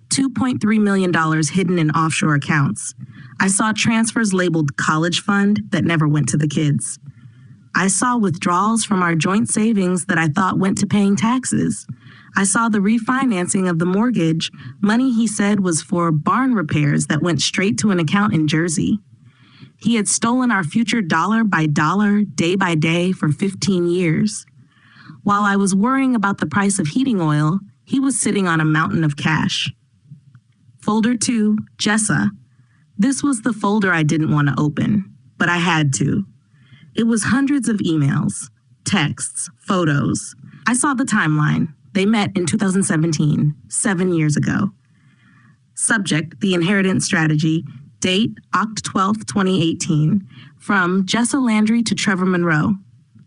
$2.3 million hidden in offshore accounts. I saw transfers labeled college fund that never went to the kids. I saw withdrawals from our joint savings that I thought went to paying taxes. I saw the refinancing of the mortgage, money he said was for barn repairs that went straight to an account in Jersey. He had stolen our future dollar by dollar, day by day for 15 years. While I was worrying about the price of heating oil, he was sitting on a mountain of cash. Folder 2, Jessa. This was the folder I didn't want to open, but I had to. It was hundreds of emails, texts, photos. I saw the timeline. They met in 2017, 7 years ago. Subject, the inheritance strategy. Date, Oct 12, 2018. From Jessa Landry to Trevor Monroe.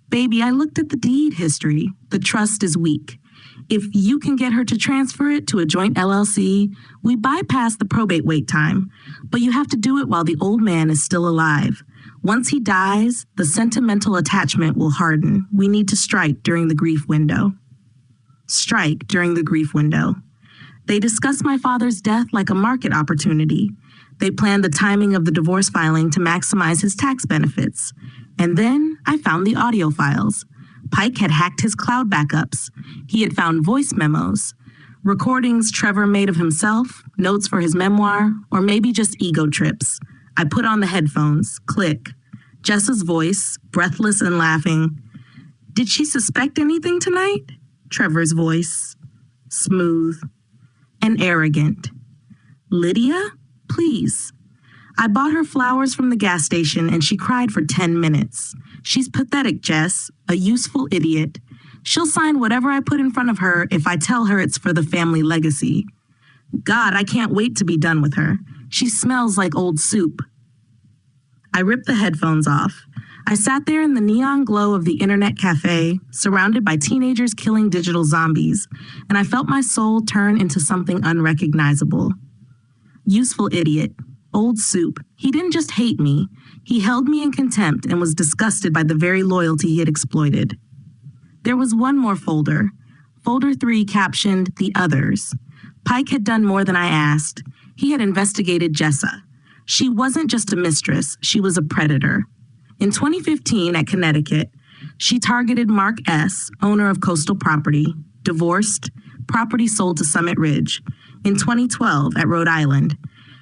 Baby, I looked at the deed history. The trust is weak. If you can get her to transfer it to a joint LLC, we bypass the probate wait time. But you have to do it while the old man is still alive. Once he dies, the sentimental attachment will harden. We need to strike during the grief window. Strike during the grief window. They discuss my father's death like a market opportunity. They planned the timing of the divorce filing to maximize his tax benefits. And then I found the audio files. Pike had hacked his cloud backups. He had found voice memos, recordings Trevor made of himself, notes for his memoir, or maybe just ego trips. I put on the headphones. Click. Jessa's voice, breathless and laughing. Did she suspect anything tonight? Trevor's voice, smooth and arrogant. Lydia, please. I bought her flowers from the gas station and she cried for 10 minutes. She's pathetic, Jess, a useful idiot. She'll sign whatever I put in front of her if I tell her it's for the family legacy. God, I can't wait to be done with her. She smells like old soup. I ripped the headphones off. I sat there in the neon glow of the internet cafe, surrounded by teenagers killing digital zombies, and I felt my soul turn into something unrecognizable. Useful idiot. Old soup. He didn't just hate me. He held me in contempt and was disgusted by the very loyalty he had exploited. There was one more folder. Folder 3 captioned The Others. Pike had done more than I asked. He had investigated Jessa. She wasn't just a mistress, she was a predator. In 2015 at Connecticut, she targeted Mark S., owner of coastal property, divorced, property sold to Summit Ridge. In 2012 at Rhode Island,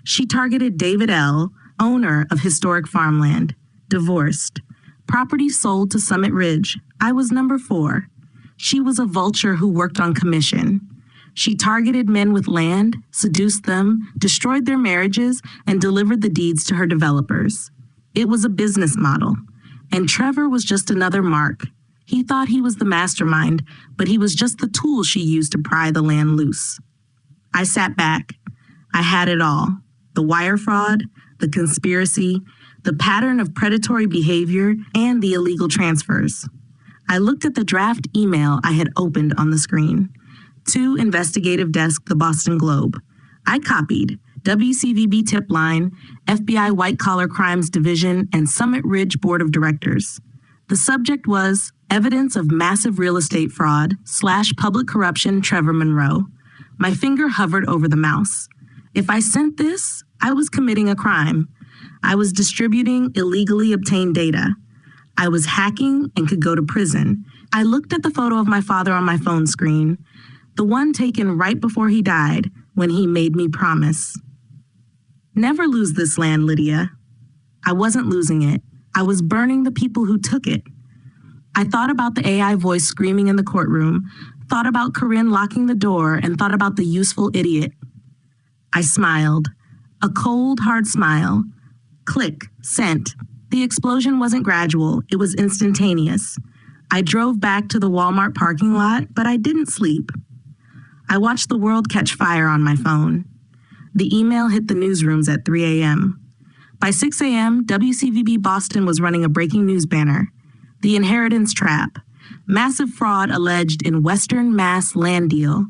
she targeted David L., owner of historic farmland, divorced, property sold to Summit Ridge. I was number 4. She was a vulture who worked on commission. She targeted men with land, seduced them, destroyed their marriages, and delivered the deeds to her developers. It was a business model, and Trevor was just another mark. He thought he was the mastermind, but he was just the tool she used to pry the land loose. I sat back. I had it all. The wire fraud, the conspiracy, the pattern of predatory behavior, and the illegal transfers. I looked at the draft email I had opened on the screen. To Investigative Desk, the Boston Globe. I copied WCVB tip line, FBI White Collar Crimes Division, and Summit Ridge Board of Directors. The subject was Evidence of Massive Real Estate Fraud / Public Corruption, Trevor Monroe. My finger hovered over the mouse. If I sent this, I was committing a crime. I was distributing illegally obtained data. I was hacking and could go to prison. I looked at the photo of my father on my phone screen, the one taken right before he died when he made me promise. Never lose this land, Lydia. I wasn't losing it. I was burning the people who took it. I thought about the AI voice screaming in the courtroom, thought about Corinne locking the door, and thought about the useful idiot. I smiled. A cold, hard smile. Click. Sent. The explosion wasn't gradual. It was instantaneous. I drove back to the Walmart parking lot, but I didn't sleep. I watched the world catch fire on my phone. The email hit the newsrooms at 3 a.m. By 6 a.m., WCVB Boston was running a breaking news banner. The Inheritance Trap. Massive fraud alleged in Western Mass land deal.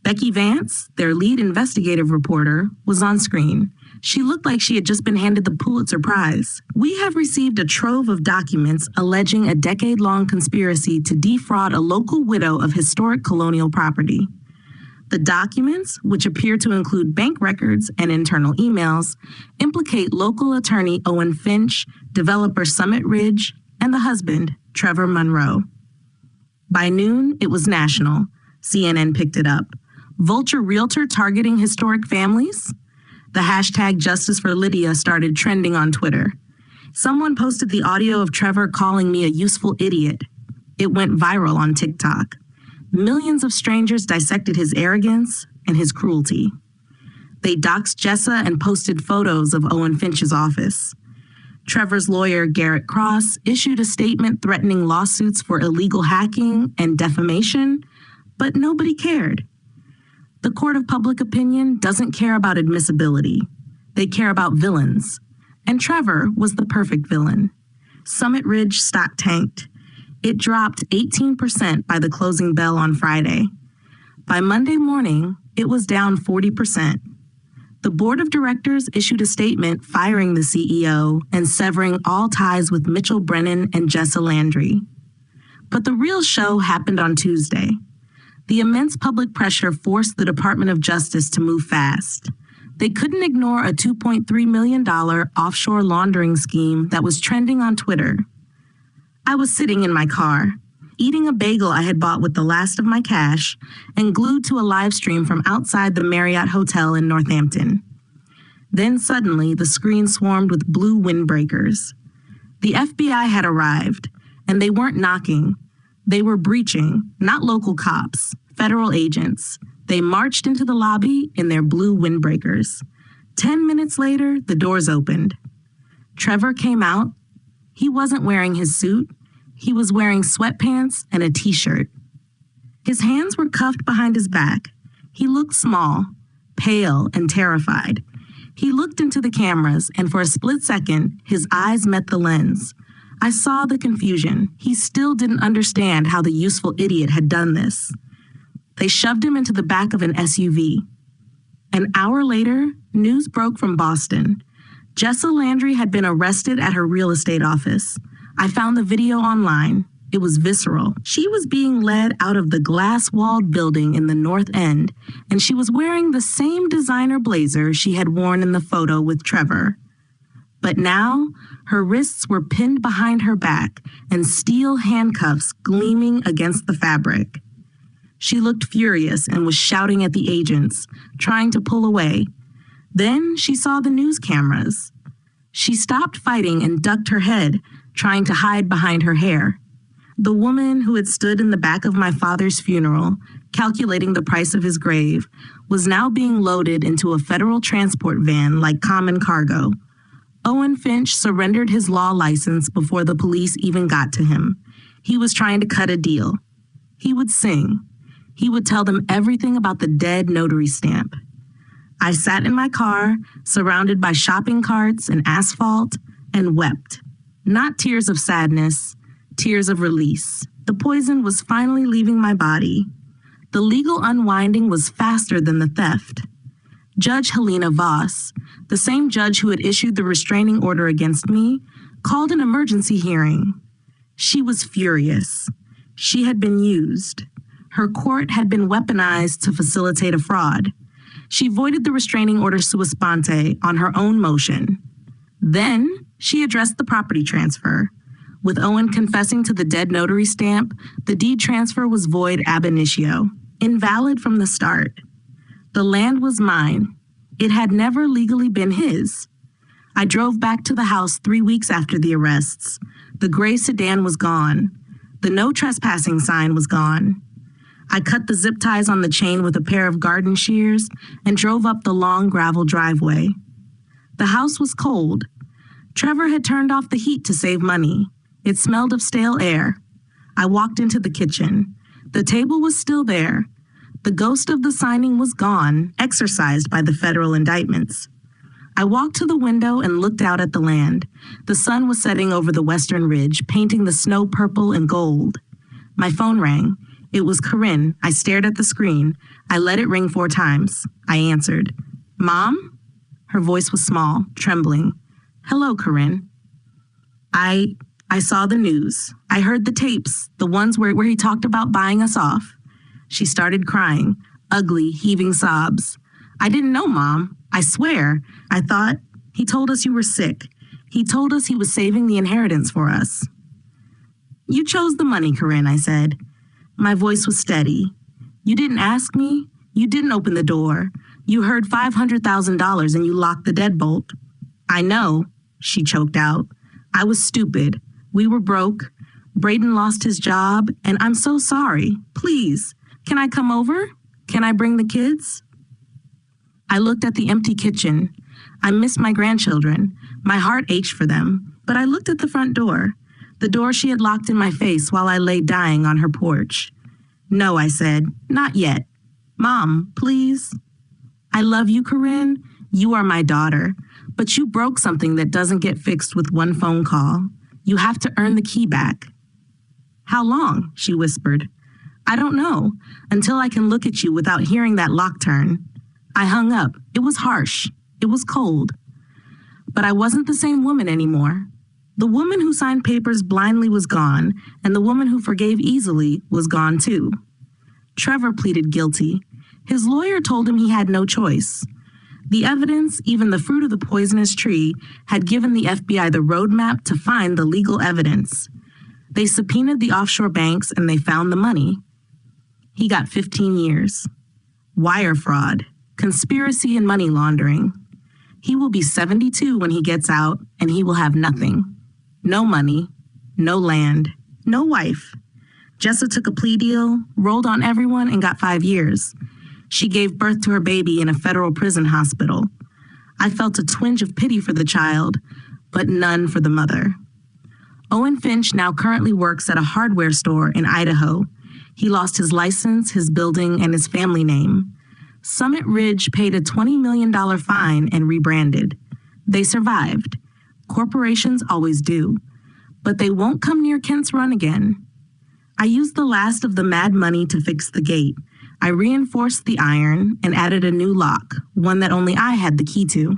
Becky Vance, their lead investigative reporter, was on screen. She looked like she had just been handed the Pulitzer Prize. We have received a trove of documents alleging a decade-long conspiracy to defraud a local widow of historic colonial property. The documents, which appear to include bank records and internal emails, implicate local attorney Owen Finch, developer Summit Ridge, and the husband, Trevor Monroe. By noon, it was national. CNN picked it up. Vulture realtor targeting historic families? The hashtag Justice for Lydia started trending on Twitter. Someone posted the audio of Trevor calling me a useful idiot. It went viral on TikTok. Millions of strangers dissected his arrogance and his cruelty. They doxed Jessa and posted photos of Owen Finch's office. Trevor's lawyer, Garrett Cross, issued a statement threatening lawsuits for illegal hacking and defamation, but nobody cared. The court of public opinion doesn't care about admissibility. They care about villains. And Trevor was the perfect villain. Summit Ridge stock tanked. It dropped 18% by the closing bell on Friday. By Monday morning, it was down 40%. The board of directors issued a statement firing the CEO and severing all ties with Mitchell Brennan and Jessa Landry. But the real show happened on Tuesday. The immense public pressure forced the Department of Justice to move fast. They couldn't ignore a $2.3 million offshore laundering scheme that was trending on Twitter. I was sitting in my car, eating a bagel I had bought with the last of my cash, and glued to a live stream from outside the Marriott Hotel in Northampton. Then suddenly, the screen swarmed with blue windbreakers. The FBI had arrived, and they weren't knocking. They were breaching, not local cops, federal agents. They marched into the lobby in their blue windbreakers. 10 minutes later, the doors opened. Trevor came out. He wasn't wearing his suit. He was wearing sweatpants and a t-shirt. His hands were cuffed behind his back. He looked small, pale, and terrified. He looked into the cameras, and for a split second, his eyes met the lens. I saw the confusion. He still didn't understand how the useful idiot had done this. They shoved him into the back of an SUV. An hour later, news broke from Boston. Jessa Landry had been arrested at her real estate office. I found the video online. It was visceral. She was being led out of the glass-walled building in the North End, and she was wearing the same designer blazer she had worn in the photo with Trevor. But now, her wrists were pinned behind her back and steel handcuffs gleaming against the fabric. She looked furious and was shouting at the agents, trying to pull away. Then she saw the news cameras. She stopped fighting and ducked her head, trying to hide behind her hair. The woman who had stood in the back of my father's funeral, calculating the price of his grave, was now being loaded into a federal transport van like common cargo. Owen Finch surrendered his law license before the police even got to him. He was trying to cut a deal. He would sing. He would tell them everything about the dead notary stamp. I sat in my car, surrounded by shopping carts and asphalt, and wept. Not tears of sadness, tears of release. The poison was finally leaving my body. The legal unwinding was faster than the theft. Judge Helena Voss, the same judge who had issued the restraining order against me, called an emergency hearing. She was furious. She had been used. Her court had been weaponized to facilitate a fraud. She voided the restraining order sua sponte on her own motion. Then she addressed the property transfer. With Owen confessing to the dead notary stamp, the deed transfer was void ab initio, invalid from the start. The land was mine. It had never legally been his. I drove back to the house 3 weeks after the arrests. The gray sedan was gone. The no trespassing sign was gone. I cut the zip ties on the chain with a pair of garden shears and drove up the long gravel driveway. The house was cold. Trevor had turned off the heat to save money. It smelled of stale air. I walked into the kitchen. The table was still there. The ghost of the signing was gone, exorcised by the federal indictments. I walked to the window and looked out at the land. The sun was setting over the western ridge, painting the snow purple and gold. My phone rang. It was Corinne. I stared at the screen. I let it ring 4 times. I answered. Mom? Her voice was small, trembling. Hello, Corinne. I saw the news. I heard the tapes, the ones where he talked about buying us off. She started crying, ugly, heaving sobs. I didn't know, Mom. I swear. I thought, he told us you were sick. He told us he was saving the inheritance for us. You chose the money, Corinne, I said. My voice was steady. You didn't ask me. You didn't open the door. You heard $500,000 and you locked the deadbolt. I know, she choked out. I was stupid. We were broke. Braden lost his job, and I'm so sorry. Please, can I come over? Can I bring the kids? I looked at the empty kitchen. I missed my grandchildren. My heart ached for them, but I looked at the front door, the door she had locked in my face while I lay dying on her porch. No, I said, not yet. Mom, please. I love you, Corinne. You are my daughter, but you broke something that doesn't get fixed with one phone call. You have to earn the key back. How long? She whispered. I don't know, until I can look at you without hearing that lock turn. I hung up. It was harsh. It was cold. But I wasn't the same woman anymore. The woman who signed papers blindly was gone, and the woman who forgave easily was gone too. Trevor pleaded guilty. His lawyer told him he had no choice. The evidence, even the fruit of the poisonous tree, had given the FBI the roadmap to find the legal evidence. They subpoenaed the offshore banks and they found the money. He got 15 years. Wire fraud, conspiracy and money laundering. He will be 72 when he gets out, and he will have nothing. No money, no land, no wife. Jessa took a plea deal, rolled on everyone, and got 5 years. She gave birth to her baby in a federal prison hospital. I felt a twinge of pity for the child, but none for the mother. Owen Finch now currently works at a hardware store in Idaho. He lost his license, his building, and his family name. Summit Ridge paid a $20 million fine and rebranded. They survived. Corporations always do. But they won't come near Kent's Run again. I used the last of the mad money to fix the gate. I reinforced the iron and added a new lock, one that only I had the key to.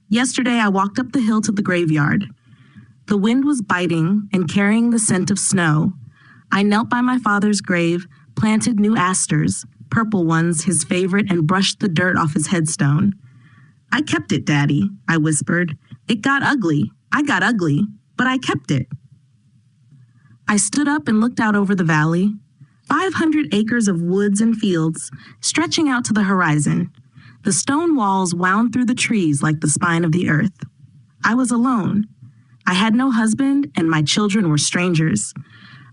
Yesterday, I walked up the hill to the graveyard. The wind was biting and carrying the scent of snow. I knelt by my father's grave, planted new asters, purple ones, his favorite, and brushed the dirt off his headstone. I kept it, Daddy, I whispered. It got ugly. I got ugly, but I kept it. I stood up and looked out over the valley. 500 acres of woods and fields, stretching out to the horizon. The stone walls wound through the trees like the spine of the earth. I was alone. I had no husband, and my children were strangers.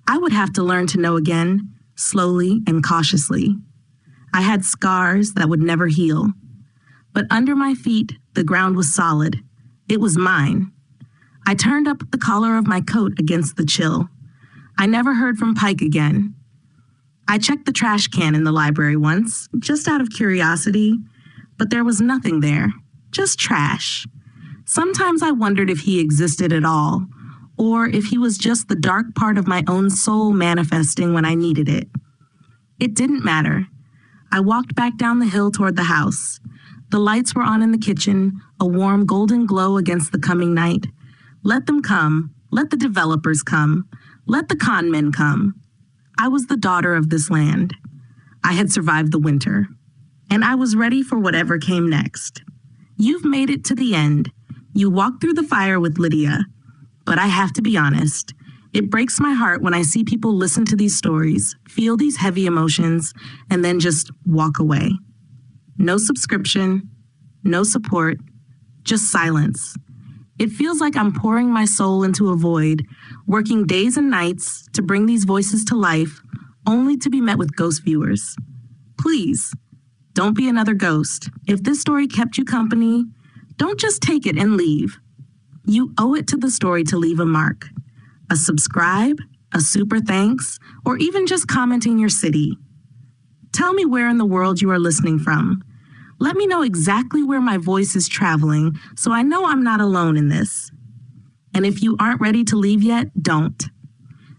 I would have to learn to know again, slowly and cautiously. I had scars that would never heal. But under my feet, the ground was solid. It was mine. I turned up the collar of my coat against the chill. I never heard from Pike again. I checked the trash can in the library once, just out of curiosity, but there was nothing there, just trash. Sometimes I wondered if he existed at all, or if he was just the dark part of my own soul manifesting when I needed it. It didn't matter. I walked back down the hill toward the house. The lights were on in the kitchen, a warm golden glow against the coming night. Let them come. Let the developers come. Let the con men come. I was the daughter of this land. I had survived the winter, and I was ready for whatever came next. You've made it to the end. You walked through the fire with Lydia. But I have to be honest, it breaks my heart when I see people listen to these stories, feel these heavy emotions, and then just walk away. No subscription, no support, just silence. It feels like I'm pouring my soul into a void, working days and nights to bring these voices to life, only to be met with ghost viewers. Please, don't be another ghost. If this story kept you company, don't just take it and leave. You owe it to the story to leave a mark. A subscribe, a super thanks, or even just commenting your city. Tell me where in the world you are listening from. Let me know exactly where my voice is traveling so I know I'm not alone in this. And if you aren't ready to leave yet, don't.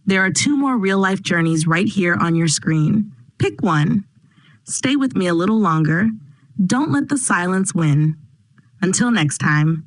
There are 2 more real-life journeys right here on your screen. Pick one. Stay with me a little longer. Don't let the silence win. Until next time.